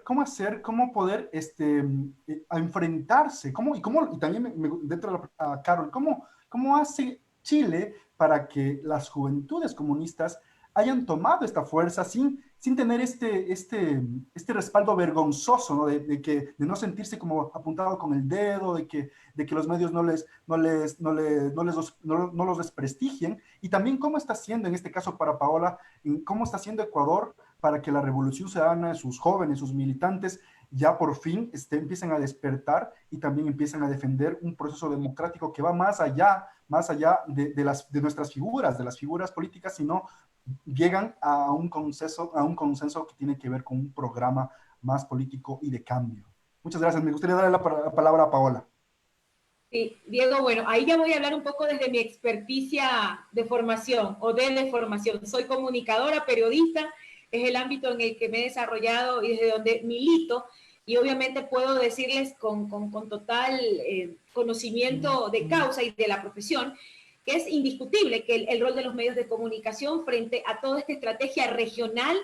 a enfrentarse? Y también dentro de Carol, ¿cómo hace Chile para que las juventudes comunistas hayan tomado esta fuerza sin tener este respaldo vergonzoso, ¿no? de no sentirse como apuntado con el dedo, de que los medios no los desprestigien? Y también cómo está haciendo, en este caso para Paola, cómo está haciendo Ecuador para que la Revolución Ciudadana, sus jóvenes, sus militantes, ya por fin empiecen a despertar y también empiezan a defender un proceso democrático que va más allá de nuestras figuras, de las figuras políticas, sino llegan a un consenso que tiene que ver con un programa más político y de cambio. Muchas gracias. Me gustaría darle la palabra a Paola. Sí, Diego, bueno, ahí ya voy a hablar un poco desde mi experticia de formación o de formación. Soy comunicadora, periodista, es el ámbito en el que me he desarrollado y desde donde milito, y obviamente puedo decirles con total conocimiento de causa y de la profesión, que es indiscutible que el rol de los medios de comunicación frente a toda esta estrategia regional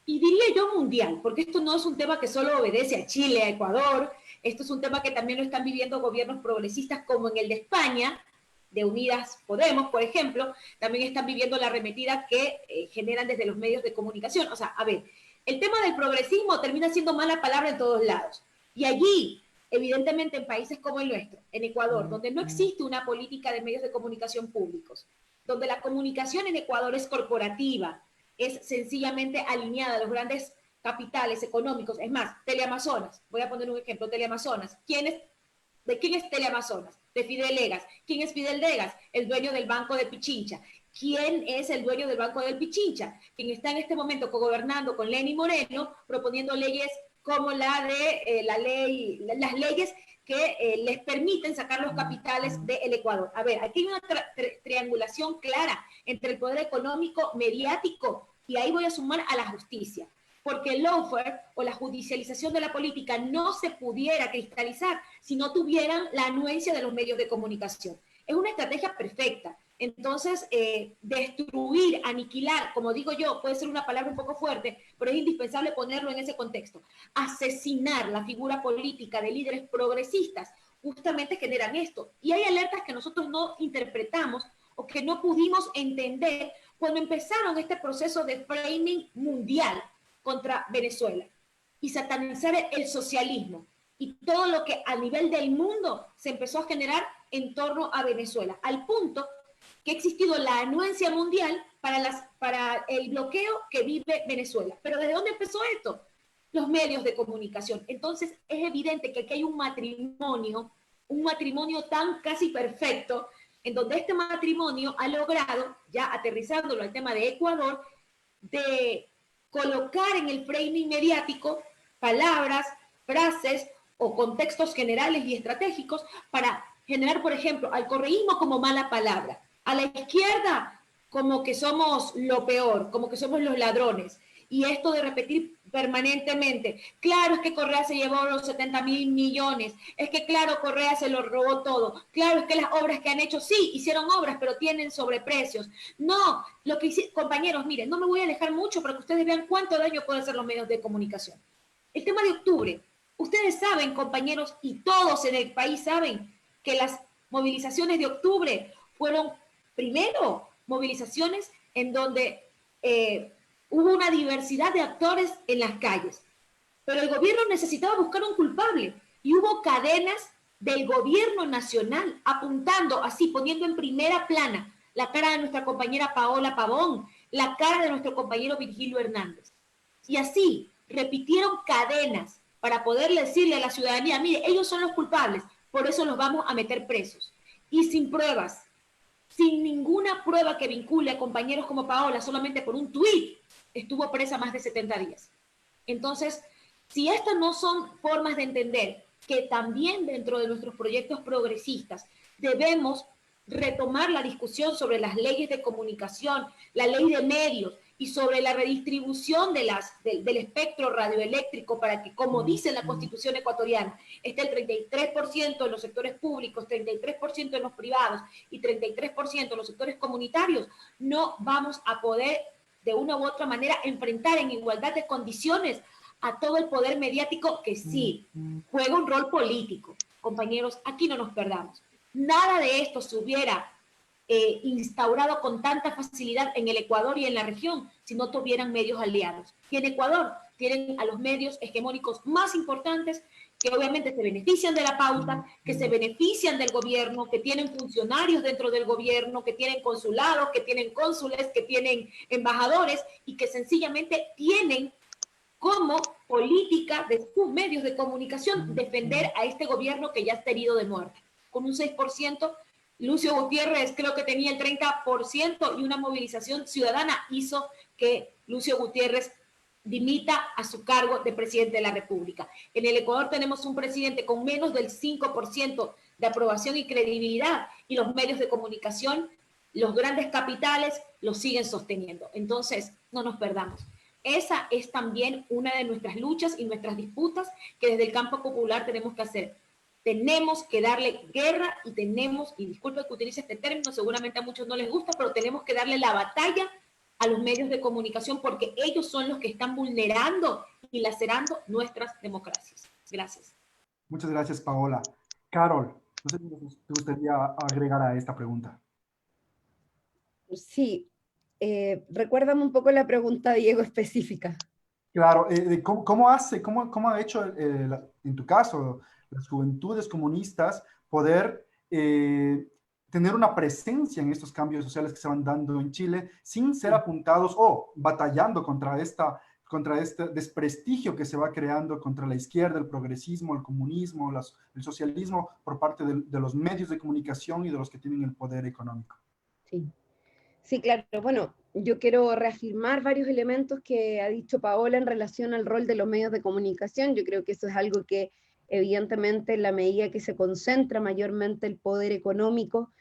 y diría yo mundial, porque esto no es un tema que solo obedece a Chile, a Ecuador, esto es un tema que también lo están viviendo gobiernos progresistas como en el de España, de Unidas Podemos, por ejemplo, también están viviendo la arremetida que generan desde los medios de comunicación. O sea, a ver, el tema del progresismo termina siendo mala palabra en todos lados. Y allí, evidentemente en países como el nuestro, en Ecuador, donde no existe una política de medios de comunicación públicos, donde la comunicación en Ecuador es corporativa, es sencillamente alineada a los grandes capitales económicos. Es más, Teleamazonas, voy a poner un ejemplo, Teleamazonas. ¿De quién es Teleamazonas? De Fidel Legas. ¿Quién es Fidel Legas? El dueño del Banco de Pichincha. ¿Quién es el dueño del Banco del Pichincha? Quien está en este momento cogobernando con Lenín Moreno, proponiendo leyes como las leyes que les permiten sacar los capitales del Ecuador. A ver, aquí hay una triangulación clara entre el poder económico, mediático, y ahí voy a sumar a la justicia, porque el lawfare o la judicialización de la política no se pudiera cristalizar si no tuvieran la anuencia de los medios de comunicación. Es una estrategia perfecta. Entonces, destruir, aniquilar, como digo yo, puede ser una palabra un poco fuerte, pero es indispensable ponerlo en ese contexto. Asesinar la figura política de líderes progresistas justamente generan esto. Y hay alertas que nosotros no interpretamos o que no pudimos entender cuando empezaron este proceso de framing mundial contra Venezuela y satanizar el socialismo y todo lo que a nivel del mundo se empezó a generar en torno a Venezuela, al punto que ha existido la anuencia mundial para el bloqueo que vive Venezuela. Pero ¿desde dónde empezó esto? Los medios de comunicación. Entonces es evidente que aquí hay un matrimonio tan casi perfecto, en donde este matrimonio ha logrado, ya aterrizándolo al tema de Ecuador, de colocar en el framing mediático palabras, frases o contextos generales y estratégicos para generar, por ejemplo, al correísmo como mala palabra, a la izquierda como que somos lo peor, como que somos los ladrones. Y esto de repetir permanentemente, claro, es que Correa se llevó los 70.000 millones, es que claro, Correa se lo robó todo, claro, es que las obras que han hecho, sí, hicieron obras, pero tienen sobreprecios. No, lo que hicieron, compañeros, miren, no me voy a alejar mucho para que ustedes vean cuánto daño pueden hacer los medios de comunicación. El tema de octubre, ustedes saben, compañeros, y todos en el país saben que las movilizaciones de octubre fueron, primero, movilizaciones en donde hubo una diversidad de actores en las calles, pero el gobierno necesitaba buscar un culpable y hubo cadenas del gobierno nacional apuntando así, poniendo en primera plana la cara de nuestra compañera Paola Pavón, la cara de nuestro compañero Virgilio Hernández. Y así repitieron cadenas para poderle decirle a la ciudadanía, mire, ellos son los culpables, por eso los vamos a meter presos. Y sin pruebas, sin ninguna prueba que vincule a compañeros como Paola, solamente por un tuit, estuvo presa más de 70 días. Entonces, si estas no son formas de entender que también dentro de nuestros proyectos progresistas debemos retomar la discusión sobre las leyes de comunicación, la ley de medios y sobre la redistribución del espectro radioeléctrico para que, como dice la Constitución ecuatoriana, esté el 33% en los sectores públicos, 33% en los privados y 33% en los sectores comunitarios, no vamos a poder de una u otra manera enfrentar en igualdad de condiciones a todo el poder mediático que sí juega un rol político. Compañeros, aquí no nos perdamos. Nada de esto se hubiera instaurado con tanta facilidad en el Ecuador y en la región si no tuvieran medios aliados. Y en Ecuador tienen a los medios hegemónicos más importantes que obviamente se benefician de la pauta, que se benefician del gobierno, que tienen funcionarios dentro del gobierno, que tienen consulados, que tienen cónsules, que tienen embajadores y que sencillamente tienen como política de sus medios de comunicación defender a este gobierno que ya está herido de muerte. Con un 6%, Lucio Gutiérrez creo que tenía el 30% y una movilización ciudadana hizo que Lucio Gutiérrez dimita a su cargo de presidente de la República. En el Ecuador tenemos un presidente con menos del 5% de aprobación y credibilidad y los medios de comunicación, los grandes capitales, lo siguen sosteniendo. Entonces, no nos perdamos. Esa es también una de nuestras luchas y nuestras disputas que desde el campo popular tenemos que hacer. Tenemos que darle guerra y tenemos, y disculpe que utilice este término, seguramente a muchos no les gusta, pero tenemos que darle la batalla a los medios de comunicación porque ellos son los que están vulnerando y lacerando nuestras democracias. Gracias. Muchas gracias, Paola. Carol, no sé si te gustaría agregar a esta pregunta. Sí, recuérdame un poco la pregunta, Diego, específica. Claro, ¿cómo ha hecho, en tu caso, las juventudes comunistas poder tener una presencia en estos cambios sociales que se van dando en Chile sin ser apuntados o batallando contra este desprestigio que se va creando contra la izquierda, el progresismo, el comunismo, el socialismo por parte de los medios de comunicación y de los que tienen el poder económico? Sí. Sí, claro. Bueno, yo quiero reafirmar varios elementos que ha dicho Paola en relación al rol de los medios de comunicación. Yo creo que eso es algo que evidentemente en la medida que se concentra mayormente el poder económico,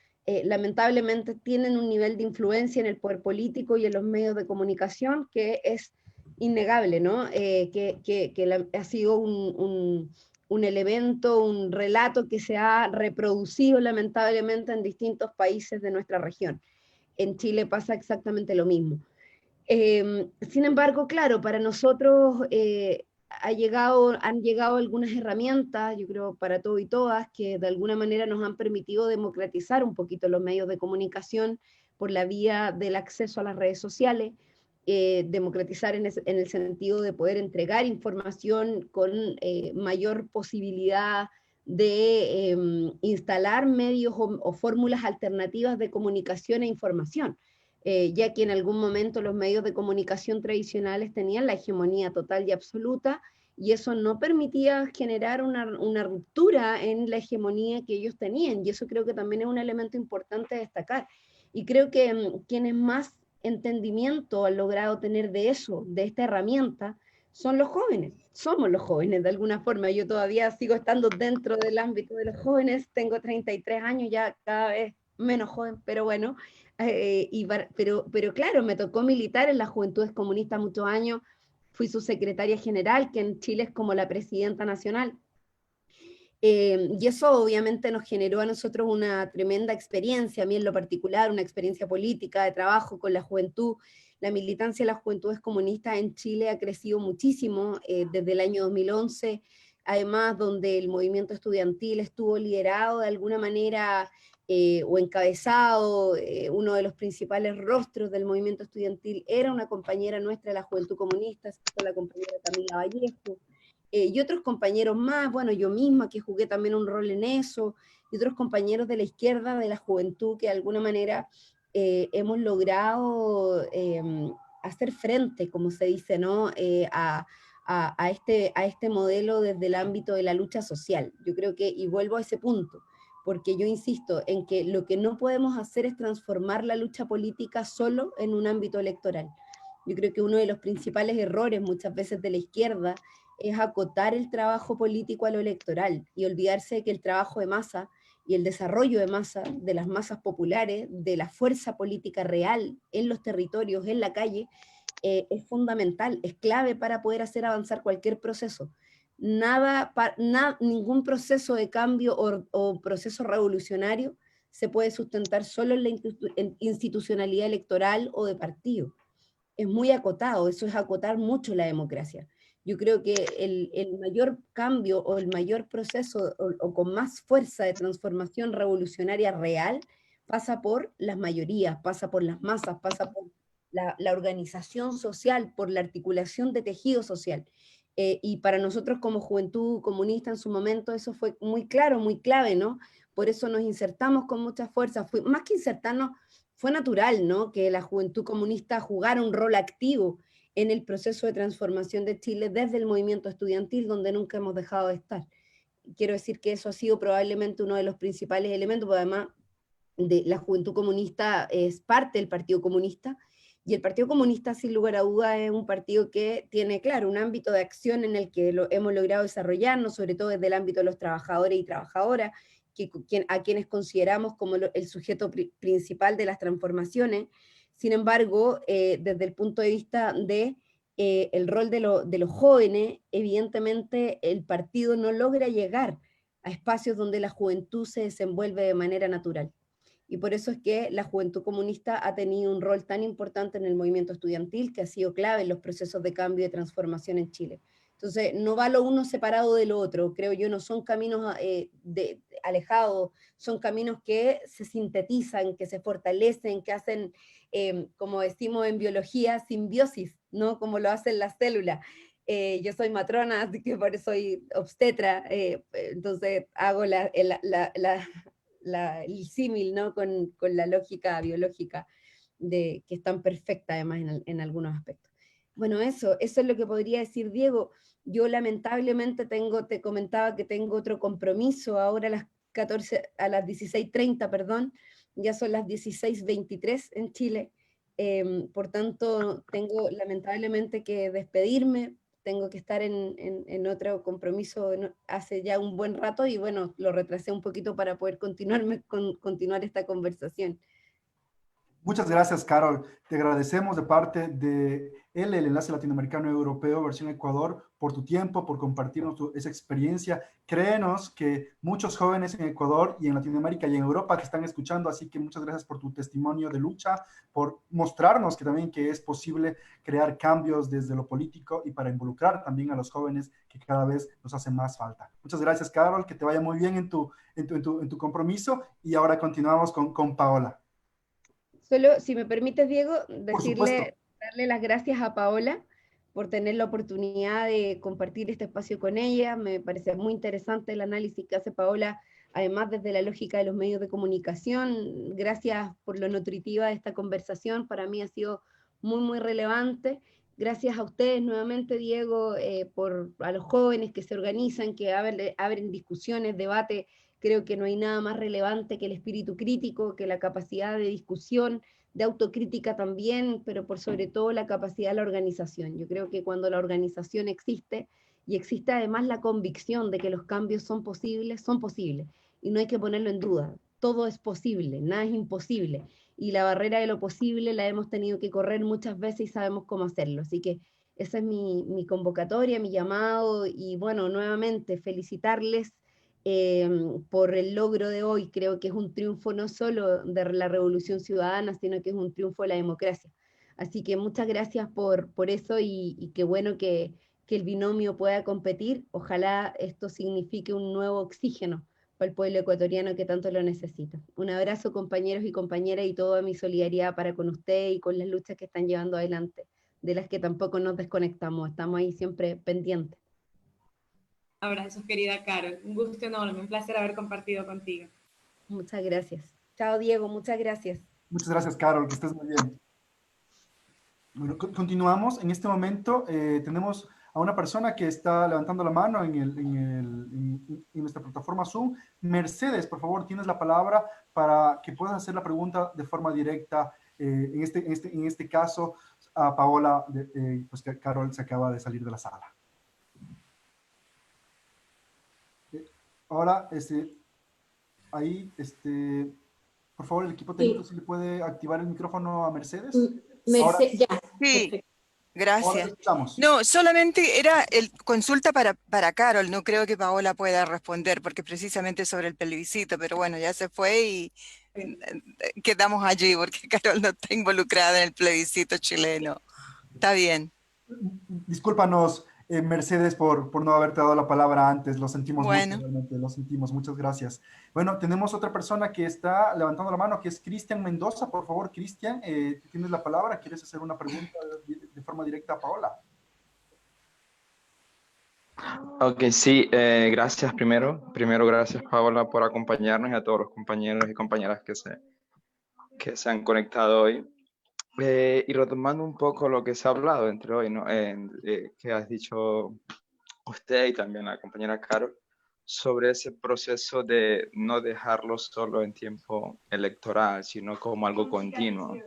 lamentablemente tienen un nivel de influencia en el poder político y en los medios de comunicación que es innegable, ¿no? Ha sido un elemento, un relato que se ha reproducido lamentablemente en distintos países de nuestra región. En Chile pasa exactamente lo mismo. Sin embargo, claro, para nosotros han llegado algunas herramientas, yo creo para todos y todas, que de alguna manera nos han permitido democratizar un poquito los medios de comunicación por la vía del acceso a las redes sociales, democratizar en el sentido de poder entregar información con mayor posibilidad de instalar medios o fórmulas alternativas de comunicación e información, ya que en algún momento los medios de comunicación tradicionales tenían la hegemonía total y absoluta, y eso no permitía generar una ruptura en la hegemonía que ellos tenían, y eso creo que también es un elemento importante a destacar. Y creo que quienes más entendimiento han logrado tener de eso, de esta herramienta, son los jóvenes, somos los jóvenes de alguna forma. Yo todavía sigo estando dentro del ámbito de los jóvenes, tengo 33 años, ya cada vez menos joven, pero bueno, pero claro, me tocó militar en las Juventudes Comunistas muchos años, fui su secretaria general, que en Chile es como la presidenta nacional. Y eso obviamente nos generó a nosotros una tremenda experiencia, a mí en lo particular, una experiencia política, de trabajo con la juventud. La militancia de las juventudes comunistas en Chile ha crecido muchísimo desde el año 2011, además donde el movimiento estudiantil estuvo liderado de alguna manera o encabezado, uno de los principales rostros del movimiento estudiantil era una compañera nuestra de la Juventud Comunista, la compañera Camila Vallejo, y otros compañeros más, bueno, yo misma que jugué también un rol en eso, y otros compañeros de la izquierda, de la juventud, que de alguna manera hemos logrado hacer frente, como se dice, ¿no? A este modelo desde el ámbito de la lucha social. Yo creo que, y vuelvo a ese punto, porque yo insisto en que lo que no podemos hacer es transformar la lucha política solo en un ámbito electoral. Yo creo que uno de los principales errores muchas veces de la izquierda es acotar el trabajo político a lo electoral y olvidarse de que el trabajo de masa y el desarrollo de masa, de las masas populares, de la fuerza política real en los territorios, en la calle, es fundamental, es clave para poder hacer avanzar cualquier proceso. Ningún proceso de cambio o proceso revolucionario se puede sustentar solo en la institucionalidad electoral o de partido. Es muy acotado, eso es acotar mucho la democracia. Yo creo que el mayor cambio o el mayor proceso o con más fuerza de transformación revolucionaria real pasa por las mayorías, pasa por las masas, pasa por la organización social, por la articulación de tejido social. Y para nosotros como Juventud Comunista en su momento eso fue muy claro, muy clave, ¿no? Por eso nos insertamos con mucha fuerza. Más que insertarnos, fue natural, ¿no? Que la Juventud Comunista jugara un rol activo en el proceso de transformación de Chile desde el movimiento estudiantil, donde nunca hemos dejado de estar. Quiero decir que eso ha sido probablemente uno de los principales elementos, porque además de la Juventud Comunista es parte del Partido Comunista, y el Partido Comunista, sin lugar a duda, es un partido que tiene, claro, un ámbito de acción en el que hemos logrado desarrollarnos, sobre todo desde el ámbito de los trabajadores y trabajadoras, a quienes consideramos como el sujeto principal de las transformaciones. Sin embargo, desde el punto de vista de el rol de los jóvenes, evidentemente el partido no logra llegar a espacios donde la juventud se desenvuelve de manera natural. Y por eso es que la Juventud Comunista ha tenido un rol tan importante en el movimiento estudiantil, que ha sido clave en los procesos de cambio y de transformación en Chile. Entonces, no va lo uno separado de lo otro, creo yo, no son caminos alejados, son caminos que se sintetizan, que se fortalecen, que hacen, como decimos en biología, simbiosis, ¿no? Como lo hacen las células. Yo soy matrona, así que por eso soy obstetra, entonces hago el símil, ¿no? con la lógica biológica, que es tan perfecta además en algunos aspectos. Bueno, eso es lo que podría decir Diego. Yo lamentablemente te comentaba que tengo otro compromiso ahora a las 16:30, perdón, ya son las 16:23 en Chile, por tanto tengo lamentablemente que despedirme, tengo que estar en otro compromiso hace ya un buen rato y bueno, lo retrasé un poquito para poder continuar esta conversación. Muchas gracias, Carol. Te agradecemos de parte de el Enlace Latinoamericano Europeo, versión Ecuador, por tu tiempo, por compartirnos esa experiencia. Créenos que muchos jóvenes en Ecuador y en Latinoamérica y en Europa te están escuchando, así que muchas gracias por tu testimonio de lucha, por mostrarnos que también que es posible crear cambios desde lo político y para involucrar también a los jóvenes que cada vez nos hace más falta. Muchas gracias, Carol, que te vaya muy bien en tu compromiso y ahora continuamos con Paola. Solo, si me permites, Diego, Por supuesto. darle las gracias a Paola por tener la oportunidad de compartir este espacio con ella. Me parece muy interesante el análisis que hace Paola, además desde la lógica de los medios de comunicación. Gracias por lo nutritiva de esta conversación, para mí ha sido muy, muy relevante. Gracias a ustedes nuevamente, Diego, a los jóvenes que se organizan, que abren discusiones, debate. Creo que no hay nada más relevante que el espíritu crítico, que la capacidad de discusión, de autocrítica también, pero por sobre todo la capacidad de la organización. Yo creo que cuando la organización existe, y existe además la convicción de que los cambios son posibles, y no hay que ponerlo en duda. Todo es posible, nada es imposible, y la barrera de lo posible la hemos tenido que correr muchas veces y sabemos cómo hacerlo. Así que esa es mi convocatoria, mi llamado, y bueno, nuevamente felicitarles por el logro de hoy. Creo que es un triunfo no solo de la Revolución Ciudadana, sino que es un triunfo de la democracia. Así que muchas gracias por eso y qué bueno que el binomio pueda competir. Ojalá esto signifique un nuevo oxígeno para el pueblo ecuatoriano que tanto lo necesita. Un abrazo, compañeros y compañeras, y toda mi solidaridad para con ustedes y con las luchas que están llevando adelante, de las que tampoco nos desconectamos, estamos ahí siempre pendientes. Abrazos, querida Carol. Un gusto enorme, un placer haber compartido contigo. Muchas gracias. Chao, Diego, muchas gracias. Muchas gracias, Carol, que estés muy bien. Bueno, continuamos. En este momento tenemos a una persona que está levantando la mano en nuestra plataforma Zoom. Mercedes, por favor, tienes la palabra para que puedas hacer la pregunta de forma directa. En este caso, a Paola, pues que Carol se acaba de salir de la sala. Ahora, ahí, por favor, el equipo técnico, si le puede activar el micrófono a Mercedes. Mercedes, ya. Sí, Perfecto. gracias. Escuchamos. No, solamente era consulta para Carol, no creo que Paola pueda responder porque precisamente sobre el plebiscito, pero bueno, ya se fue y quedamos allí porque Carol no está involucrada en el plebiscito chileno. Está bien. Discúlpanos, Mercedes, por no haberte dado la palabra antes. Lo sentimos Bueno. mucho, realmente, lo sentimos. Muchas gracias. Bueno, tenemos otra persona que está levantando la mano, que es Cristian Mendoza. Por favor, Cristian, tienes la palabra. ¿Quieres hacer una pregunta de forma directa a Paola? Ok, sí, gracias primero. Primero, gracias, Paola, por acompañarnos y a todos los compañeros y compañeras que se han conectado hoy. Y retomando un poco lo que se ha hablado entre hoy, ¿no? Que has dicho usted y también la compañera Carol, sobre ese proceso de no dejarlo solo en tiempo electoral, sino como algo continuo.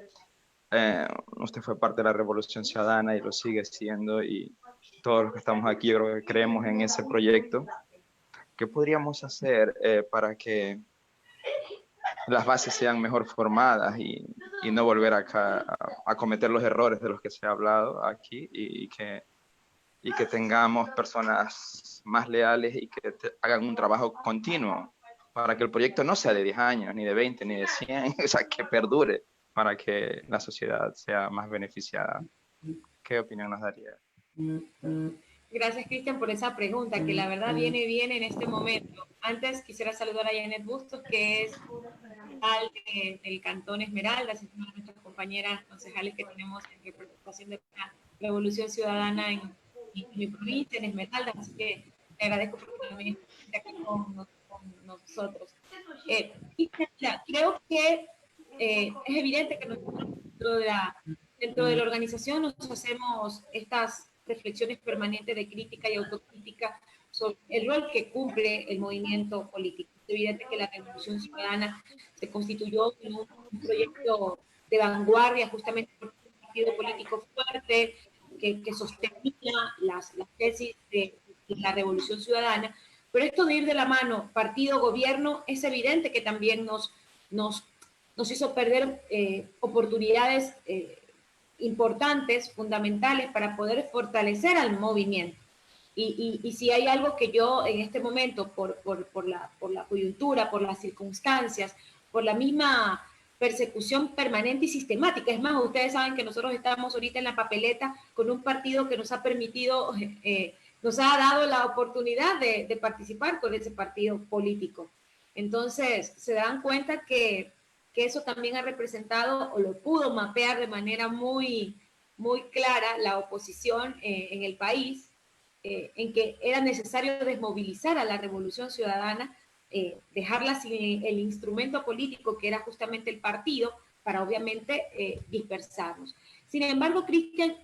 Usted fue parte de la Revolución Ciudadana y lo sigue siendo, y todos los que estamos aquí yo creo que creemos en ese proyecto. ¿Qué podríamos hacer para que las bases sean mejor formadas y no volver a cometer los errores de los que se ha hablado aquí y que tengamos personas más leales y que hagan un trabajo continuo para que el proyecto no sea de 10 años, ni de 20, ni de 100, o sea, que perdure para que la sociedad sea más beneficiada. ¿Qué opinión nos daría? Gracias, Cristian, por esa pregunta, que la verdad viene bien en este momento. Antes quisiera saludar a Janet Bustos, que es concejal del Cantón Esmeraldas, es una de nuestras compañeras concejales que tenemos en representación de la Revolución Ciudadana en mi provincia, en Esmeraldas, así que te agradezco porque también estás aquí con nosotros. Cristian, creo que es evidente que nosotros dentro de la organización nos hacemos estas reflexiones permanentes de crítica y autocrítica sobre el rol que cumple el movimiento político. Es evidente que la Revolución Ciudadana se constituyó en un proyecto de vanguardia justamente por un partido político fuerte que sostenía las tesis de la Revolución Ciudadana, pero esto de ir de la mano partido-gobierno es evidente que también nos hizo perder oportunidades importantes, fundamentales para poder fortalecer al movimiento. Y si hay algo que yo en este momento, por la coyuntura, por las circunstancias, por la misma persecución permanente y sistemática, es más, ustedes saben que nosotros estamos ahorita en la papeleta con un partido que nos ha permitido, nos ha dado la oportunidad de participar con ese partido político. Entonces, se dan cuenta que eso también ha representado o lo pudo mapear de manera muy, muy clara la oposición en el país, en que era necesario desmovilizar a la Revolución Ciudadana, dejarla sin el instrumento político que era justamente el partido, para obviamente dispersarnos. Sin embargo, Cristian,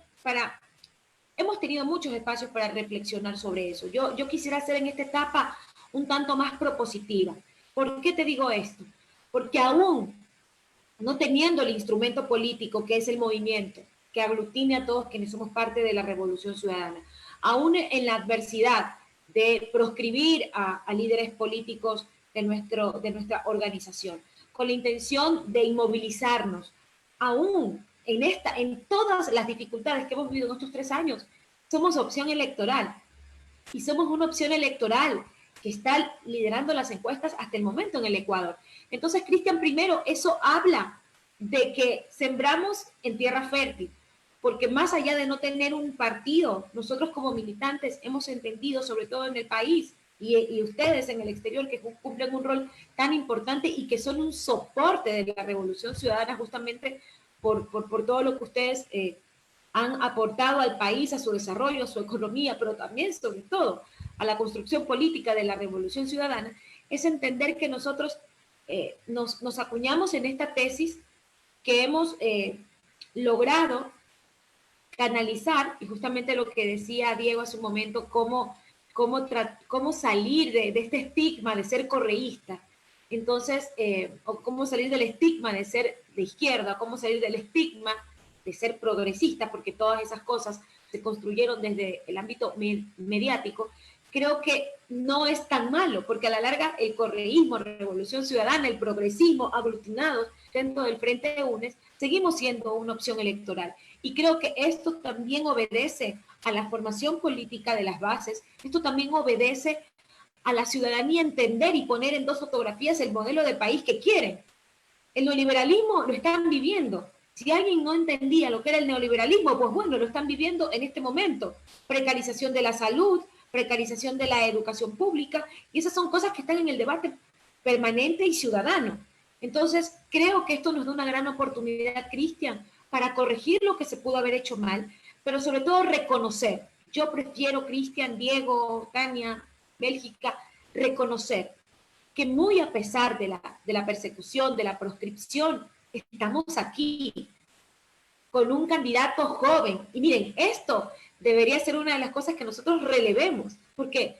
hemos tenido muchos espacios para reflexionar sobre eso. Yo quisiera ser en esta etapa un tanto más propositiva. ¿Por qué te digo esto? Porque aún no teniendo el instrumento político que es el movimiento, que aglutine a todos quienes somos parte de la Revolución Ciudadana, aún en la adversidad de proscribir a líderes políticos de nuestra organización, con la intención de inmovilizarnos, aún en todas las dificultades que hemos vivido en estos 3 años, somos opción electoral, y somos una opción electoral que está liderando las encuestas hasta el momento en el Ecuador. Entonces, Cristian, primero, eso habla de que sembramos en tierra fértil, porque más allá de no tener un partido, nosotros como militantes hemos entendido, sobre todo en el país, y ustedes en el exterior, que cumplen un rol tan importante y que son un soporte de la Revolución Ciudadana justamente por todo lo que ustedes han aportado al país, a su desarrollo, a su economía, pero también, sobre todo, a la construcción política de la Revolución Ciudadana, es entender que nosotros nos acuñamos en esta tesis que hemos logrado canalizar, y justamente lo que decía Diego hace un momento, cómo salir de este estigma de ser correísta. Entonces, o cómo salir del estigma de ser de izquierda, cómo salir del estigma de ser progresista, porque todas esas cosas se construyeron desde el ámbito mediático. Creo que no es tan malo, porque a la larga el correísmo, Revolución Ciudadana, el progresismo aglutinados dentro del Frente UNES, seguimos siendo una opción electoral. Y creo que esto también obedece a la formación política de las bases, esto también obedece a la ciudadanía entender y poner en 2 fotografías el modelo de país que quieren. El neoliberalismo lo están viviendo. Si alguien no entendía lo que era el neoliberalismo, pues bueno, lo están viviendo en este momento. Precarización de la salud, precarización de la educación pública, y esas son cosas que están en el debate permanente y ciudadano. Entonces, creo que esto nos da una gran oportunidad, Cristian, para corregir lo que se pudo haber hecho mal, pero sobre todo reconocer. Yo prefiero, Cristian, Diego, Tania, Bélgica, reconocer que muy a pesar de la persecución, de la proscripción, estamos aquí con un candidato joven. Y miren, esto debería ser una de las cosas que nosotros relevemos, porque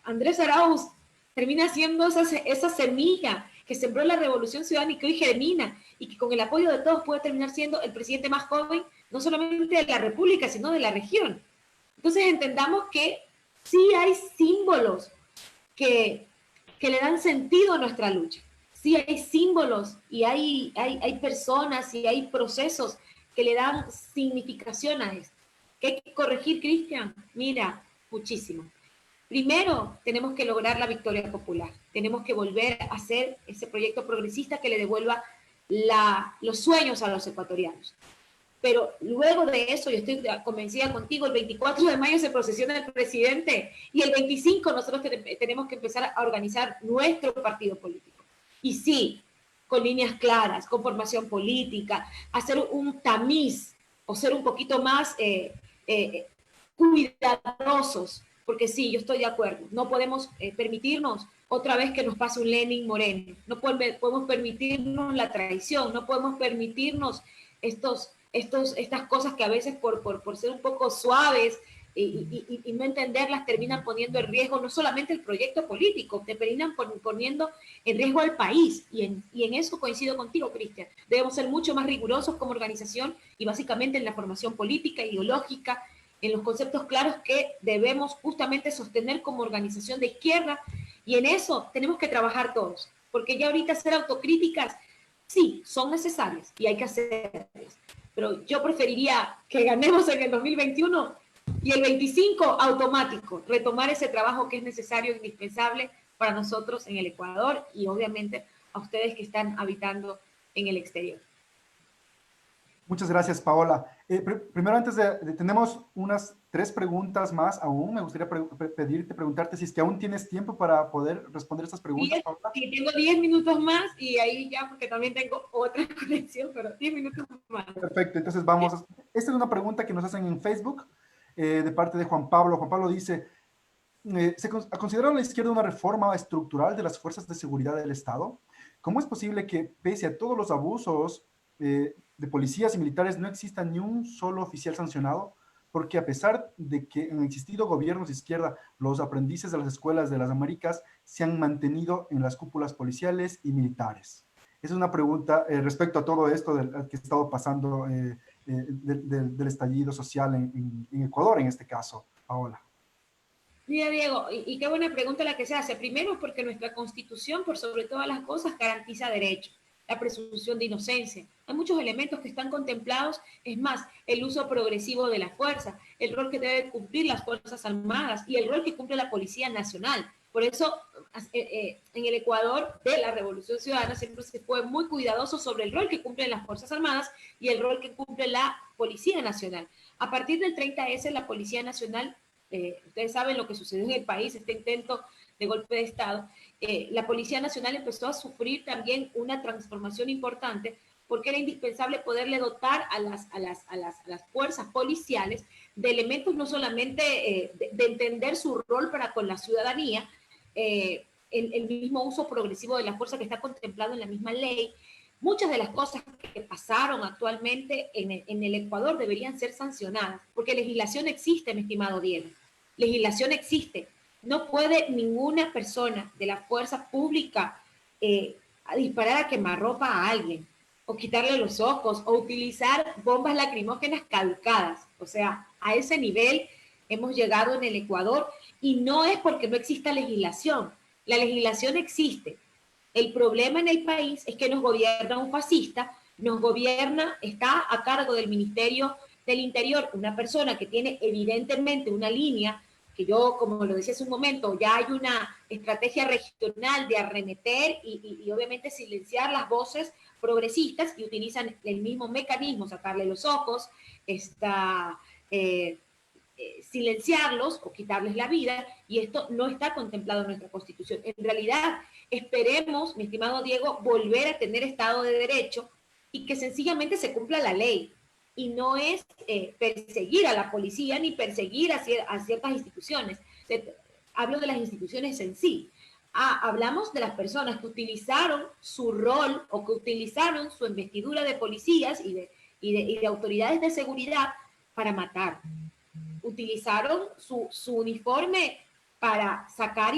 Andrés Arauz termina siendo esa semilla que sembró la Revolución Ciudadana y que hoy germina, y que con el apoyo de todos puede terminar siendo el presidente más joven, no solamente de la República, sino de la región. Entonces entendamos que sí hay símbolos que le dan sentido a nuestra lucha. sí hay símbolos y hay personas y hay procesos que le dan significación a esto. ¿Qué hay que corregir, Cristian? Mira, muchísimo. Primero, tenemos que lograr la victoria popular. Tenemos que volver a hacer ese proyecto progresista que le devuelva los sueños a los ecuatorianos. Pero luego de eso, yo estoy convencida contigo, el 24 de mayo se procesiona el presidente y el 25 nosotros tenemos que empezar a organizar nuestro partido político. Y sí, con líneas claras, con formación política, hacer un tamiz o ser un poquito más cuidadosos, porque sí, yo estoy de acuerdo, no podemos permitirnos otra vez que nos pase un Lenin Moreno, no podemos permitirnos la traición, no podemos permitirnos estas cosas que a veces por ser un poco suaves y no entenderlas terminan poniendo en riesgo no solamente el proyecto político, te terminan poniendo en riesgo al país. Y en eso coincido contigo, Cristian. Debemos ser mucho más rigurosos como organización y básicamente en la formación política, ideológica, en los conceptos claros que debemos justamente sostener como organización de izquierda. Y en eso tenemos que trabajar todos, porque ya ahorita hacer autocríticas, sí, son necesarias y hay que hacerlas. Pero yo preferiría que ganemos en el 2021 y el 25 automático, retomar ese trabajo que es necesario e indispensable para nosotros en el Ecuador y obviamente a ustedes que están habitando en el exterior. Muchas gracias, Paola. Primero, antes tenemos unas 3 preguntas más aún. Me gustaría preguntarte si es que aún tienes tiempo para poder responder estas preguntas, Paola. Sí, tengo 10 minutos más y ahí ya, porque también tengo otra conexión, pero 10 minutos más. Perfecto, entonces vamos. Esta es una pregunta que nos hacen en Facebook de parte de Juan Pablo. Juan Pablo dice, ¿ha considerado la izquierda una reforma estructural de las fuerzas de seguridad del Estado? ¿Cómo es posible que, pese a todos los abusos de policías y militares, no exista ni un solo oficial sancionado? Porque a pesar de que han existido gobiernos de izquierda, los aprendices de las escuelas de las Américas se han mantenido en las cúpulas policiales y militares. Esa es una pregunta respecto a todo esto que ha estado pasando del estallido social en Ecuador, en este caso, Paola. Mira, Diego, y qué buena pregunta la que se hace. Primero, porque nuestra Constitución, por sobre todas las cosas, garantiza derechos, la presunción de inocencia. Hay muchos elementos que están contemplados, es más, el uso progresivo de la fuerza, el rol que deben cumplir las Fuerzas Armadas y el rol que cumple la Policía Nacional. Por eso, en el Ecuador de la Revolución Ciudadana siempre se fue muy cuidadoso sobre el rol que cumplen las Fuerzas Armadas y el rol que cumple la Policía Nacional. A partir del 30S, la Policía Nacional, ustedes saben lo que sucedió en el país, este intento de golpe de Estado, la Policía Nacional empezó a sufrir también una transformación importante porque era indispensable poderle dotar a las fuerzas policiales de elementos no solamente de entender su rol para con la ciudadanía, el mismo uso progresivo de la fuerza que está contemplado en la misma ley. Muchas de las cosas que pasaron actualmente en el Ecuador deberían ser sancionadas, porque legislación existe, mi estimado Diego. Legislación existe. No puede ninguna persona de la fuerza pública disparar a quemarropa a alguien, o quitarle los ojos, o utilizar bombas lacrimógenas caducadas. O sea, a ese nivel hemos llegado en el Ecuador, y no es porque no exista legislación. La legislación existe. El problema en el país es que nos gobierna un fascista, está a cargo del Ministerio del Interior una persona que tiene evidentemente una línea, que yo, como lo decía hace un momento, ya hay una estrategia regional de arremeter y obviamente silenciar las voces progresistas, y utilizan el mismo mecanismo, sacarle los ojos, silenciarlos o quitarles la vida, y esto no está contemplado en nuestra Constitución. En realidad, esperemos, mi estimado Diego, volver a tener Estado de Derecho y que sencillamente se cumpla la ley. Y no es perseguir a la policía ni perseguir a ciertas instituciones. Hablo de las instituciones en sí. Hablamos de las personas que utilizaron su rol o que utilizaron su investidura de policías y de autoridades de seguridad para matar. Utilizaron su uniforme para sacar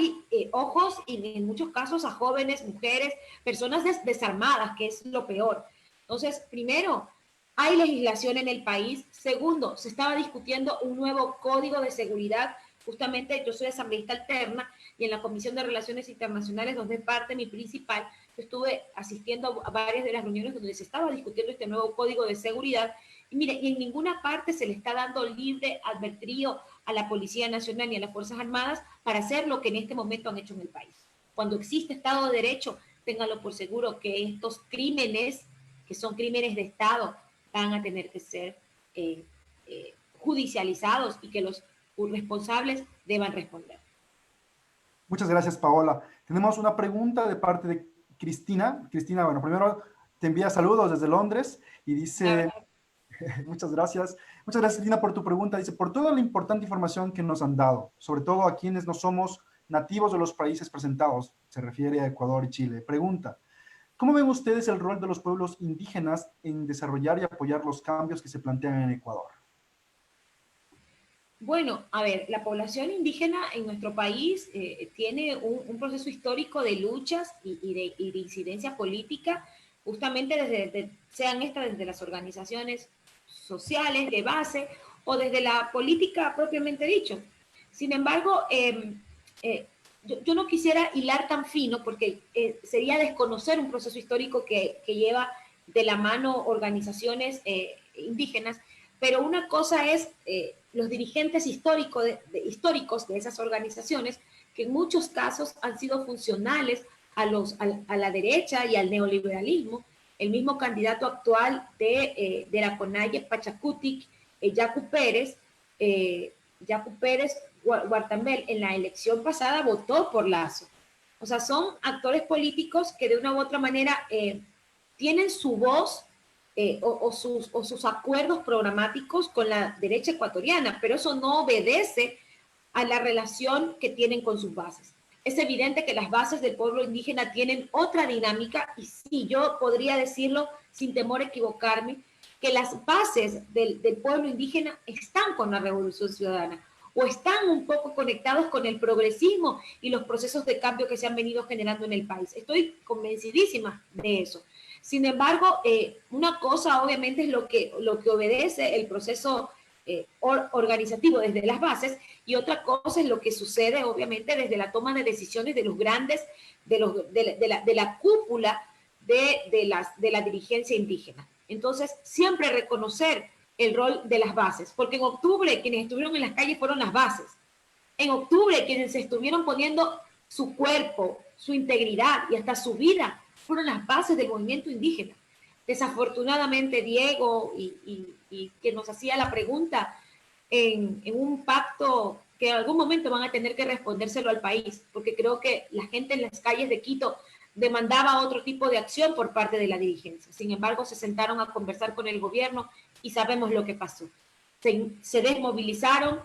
ojos y en muchos casos a jóvenes, mujeres, personas desarmadas, que es lo peor. Entonces, primero, hay legislación en el país. Segundo, se estaba discutiendo un nuevo código de seguridad Justamente yo soy asambleísta alterna y en la Comisión de Relaciones Internacionales, donde es parte mi principal, yo estuve asistiendo a varias de las reuniones donde se estaba discutiendo este nuevo código de seguridad. Y mire, y en ninguna parte se le está dando libre albedrío a la Policía Nacional ni a las Fuerzas Armadas para hacer lo que en este momento han hecho en el país. Cuando existe Estado de Derecho, ténganlo por seguro que estos crímenes, que son crímenes de Estado, van a tener que ser judicializados y que los responsables deban responder. Muchas gracias, Paola. Tenemos una pregunta de parte de Cristina. Cristina, bueno, primero te envía saludos desde Londres y dice, muchas gracias. Muchas gracias, Cristina, por tu pregunta. Dice, por toda la importante información que nos han dado, sobre todo a quienes no somos nativos de los países presentados, se refiere a Ecuador y Chile. Pregunta, ¿cómo ven ustedes el rol de los pueblos indígenas en desarrollar y apoyar los cambios que se plantean en Ecuador? Bueno, a ver, la población indígena en nuestro país tiene un proceso histórico de luchas y de incidencia política, justamente sean estas desde las organizaciones sociales de base o desde la política propiamente dicho. Sin embargo, yo no quisiera hilar tan fino porque sería desconocer un proceso histórico que lleva de la mano organizaciones indígenas, pero una cosa es los dirigentes históricos de esas organizaciones, que en muchos casos han sido funcionales a la derecha y al neoliberalismo. El mismo candidato actual de la CONAIE, Pachacutic, Yacu Pérez Guartamel, en la elección pasada votó por Lazo. O sea, son actores políticos que de una u otra manera tienen su voz o sus acuerdos programáticos con la derecha ecuatoriana, pero eso no obedece a la relación que tienen con sus bases. Es evidente que las bases del pueblo indígena tienen otra dinámica y sí, yo podría decirlo sin temor a equivocarme, que las bases del pueblo indígena están con la Revolución Ciudadana o están un poco conectados con el progresismo y los procesos de cambio que se han venido generando en el país. Estoy convencidísima de eso. Sin embargo, una cosa obviamente es lo que obedece el proceso organizativo desde las bases y otra cosa es lo que sucede obviamente desde la toma de decisiones de los grandes, de la cúpula de la dirigencia indígena. Entonces, siempre reconocer el rol de las bases, porque en octubre quienes estuvieron en las calles fueron las bases. En octubre quienes se estuvieron poniendo su cuerpo, su integridad y hasta su vida fueron las bases del movimiento indígena. Desafortunadamente, Diego, y que nos hacía la pregunta, en un pacto que en algún momento van a tener que respondérselo al país, porque creo que la gente en las calles de Quito demandaba otro tipo de acción por parte de la dirigencia. Sin embargo, se sentaron a conversar con el gobierno y sabemos lo que pasó. Se desmovilizaron,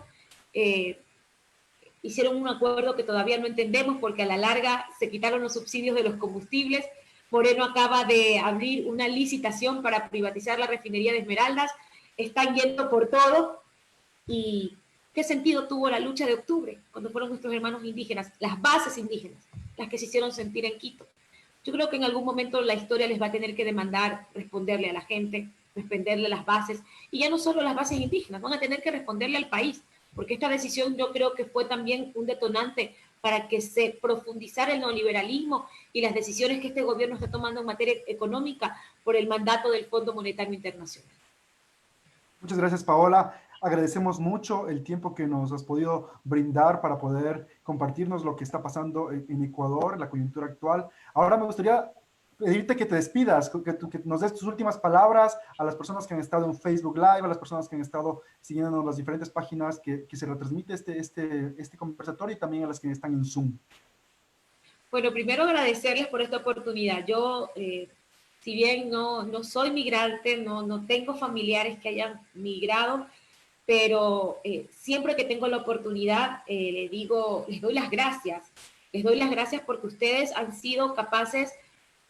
hicieron un acuerdo que todavía no entendemos porque a la larga se quitaron los subsidios de los combustibles. Moreno acaba de abrir una licitación para privatizar la refinería de Esmeraldas. Están yendo por todo. ¿Y qué sentido tuvo la lucha de octubre cuando fueron nuestros hermanos indígenas, las bases indígenas, las que se hicieron sentir en Quito? Yo creo que en algún momento la historia les va a tener que demandar responderle a la gente, responderle a las bases, y ya no solo las bases indígenas, van a tener que responderle al país, porque esta decisión yo creo que fue también un detonante para que se profundizara el neoliberalismo y las decisiones que este gobierno está tomando en materia económica por el mandato del Fondo Monetario Internacional. Muchas gracias, Paola. Agradecemos mucho el tiempo que nos has podido brindar para poder compartirnos lo que está pasando en Ecuador, la coyuntura actual. Ahora me gustaría pedirte que te despidas, que nos des tus últimas palabras a las personas que han estado en Facebook Live, a las personas que han estado siguiendo las diferentes páginas que se retransmite este conversatorio y también a las que están en Zoom. Bueno, primero agradecerles por esta oportunidad. Yo, si bien no soy migrante, no tengo familiares que hayan migrado, pero siempre que tengo la oportunidad les doy las gracias. Les doy las gracias porque ustedes han sido capaces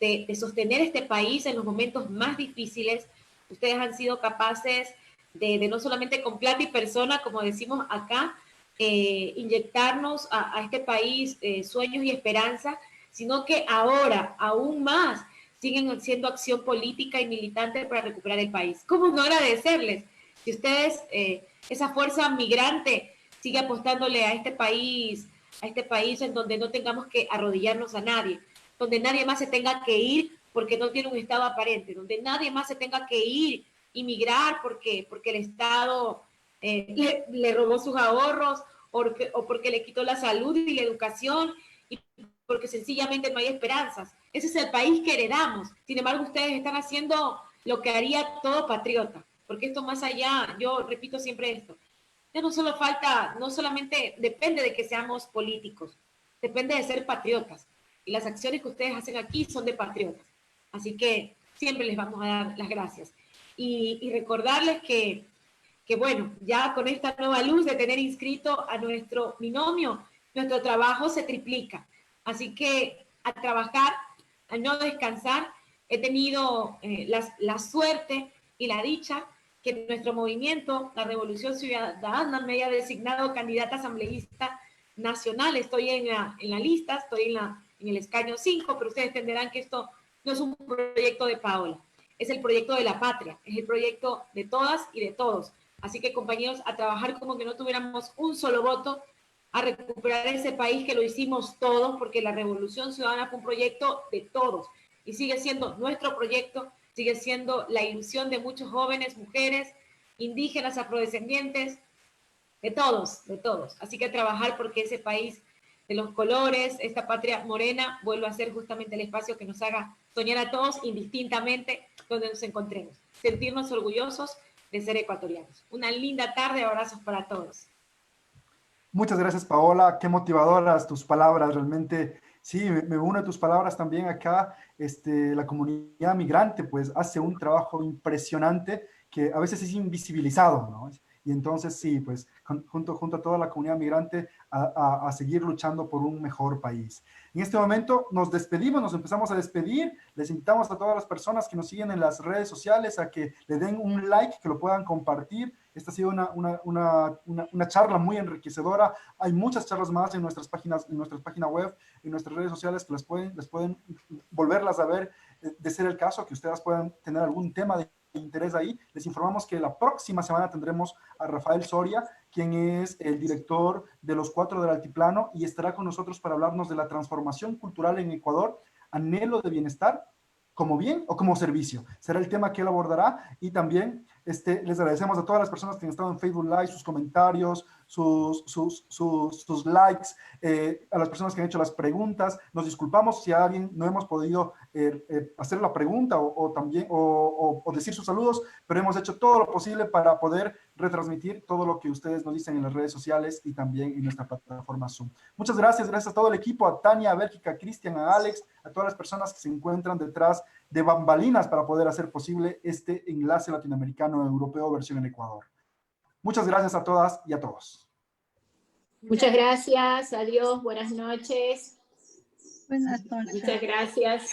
de sostener este país en los momentos más difíciles. Ustedes han sido capaces de no solamente con plata y persona, como decimos acá, inyectarnos a este país sueños y esperanza, sino que ahora, aún más, siguen haciendo acción política y militante para recuperar el país. ¿Cómo no agradecerles? Si ustedes, esa fuerza migrante, sigue apostándole a este país en donde no tengamos que arrodillarnos a nadie, donde nadie más se tenga que ir porque no tiene un Estado aparente, donde nadie más se tenga que ir y migrar porque el Estado le robó sus ahorros o porque le quitó la salud y la educación y porque sencillamente no hay esperanzas. Ese es el país que heredamos. Sin embargo, ustedes están haciendo lo que haría todo patriota, porque esto más allá, yo repito siempre esto, ya no solo falta, no solamente depende de que seamos políticos, depende de ser patriotas. Y las acciones que ustedes hacen aquí son de patriotas. Así que siempre les vamos a dar las gracias. Y recordarles que bueno, ya con esta nueva luz de tener inscrito a nuestro binomio, nuestro trabajo se triplica. Así que a trabajar, a no descansar, he tenido la suerte y la dicha que nuestro movimiento, la Revolución Ciudadana, me haya designado candidata asambleísta nacional. Estoy en la lista, estoy en el escaño 5, pero ustedes entenderán que esto no es un proyecto de Paola, es el proyecto de la patria, es el proyecto de todas y de todos. Así que, compañeros, a trabajar como que no tuviéramos un solo voto, a recuperar ese país que lo hicimos todos, porque la Revolución Ciudadana fue un proyecto de todos y sigue siendo nuestro proyecto, sigue siendo la ilusión de muchos jóvenes, mujeres, indígenas, afrodescendientes, de todos, de todos. Así que trabajar porque ese país de los colores, esta patria morena, vuelva a ser justamente el espacio que nos haga soñar a todos indistintamente donde nos encontremos. Sentirnos orgullosos de ser ecuatorianos. Una linda tarde, abrazos para todos. Muchas gracias, Paola. Qué motivadoras tus palabras, realmente. Sí, me uno a tus palabras también acá. La comunidad migrante pues hace un trabajo impresionante que a veces es invisibilizado, ¿no? Y entonces sí, pues junto a toda la comunidad migrante a seguir luchando por un mejor país. En este momento nos despedimos, nos empezamos a despedir. Les invitamos a todas las personas que nos siguen en las redes sociales a que le den un like, que lo puedan compartir. Esta ha sido una charla muy enriquecedora. Hay muchas charlas más en nuestras páginas, en nuestra página web, en nuestras redes sociales que les pueden volverlas a ver, de ser el caso, que ustedes puedan tener algún tema de interés ahí. Les informamos que la próxima semana tendremos a Rafael Soria, quien es el director de Los Cuatro del Altiplano, y estará con nosotros para hablarnos de la transformación cultural en Ecuador, anhelo de bienestar, como bien o como servicio. Será el tema que él abordará. Y también les agradecemos a todas las personas que han estado en Facebook Live, sus comentarios, sus likes, a las personas que han hecho las preguntas. Nos disculpamos si a alguien no hemos podido hacer la pregunta o decir sus saludos, pero hemos hecho todo lo posible para poder retransmitir todo lo que ustedes nos dicen en las redes sociales y también en nuestra plataforma Zoom. Muchas gracias, gracias a todo el equipo, a Tania, a Bélgica, a Cristian, a Alex, a todas las personas que se encuentran detrás de bambalinas para poder hacer posible este enlace latinoamericano europeo versión en Ecuador. Muchas gracias a todas y a todos. Muchas gracias, adiós, buenas noches. Buenas noches. Muchas gracias.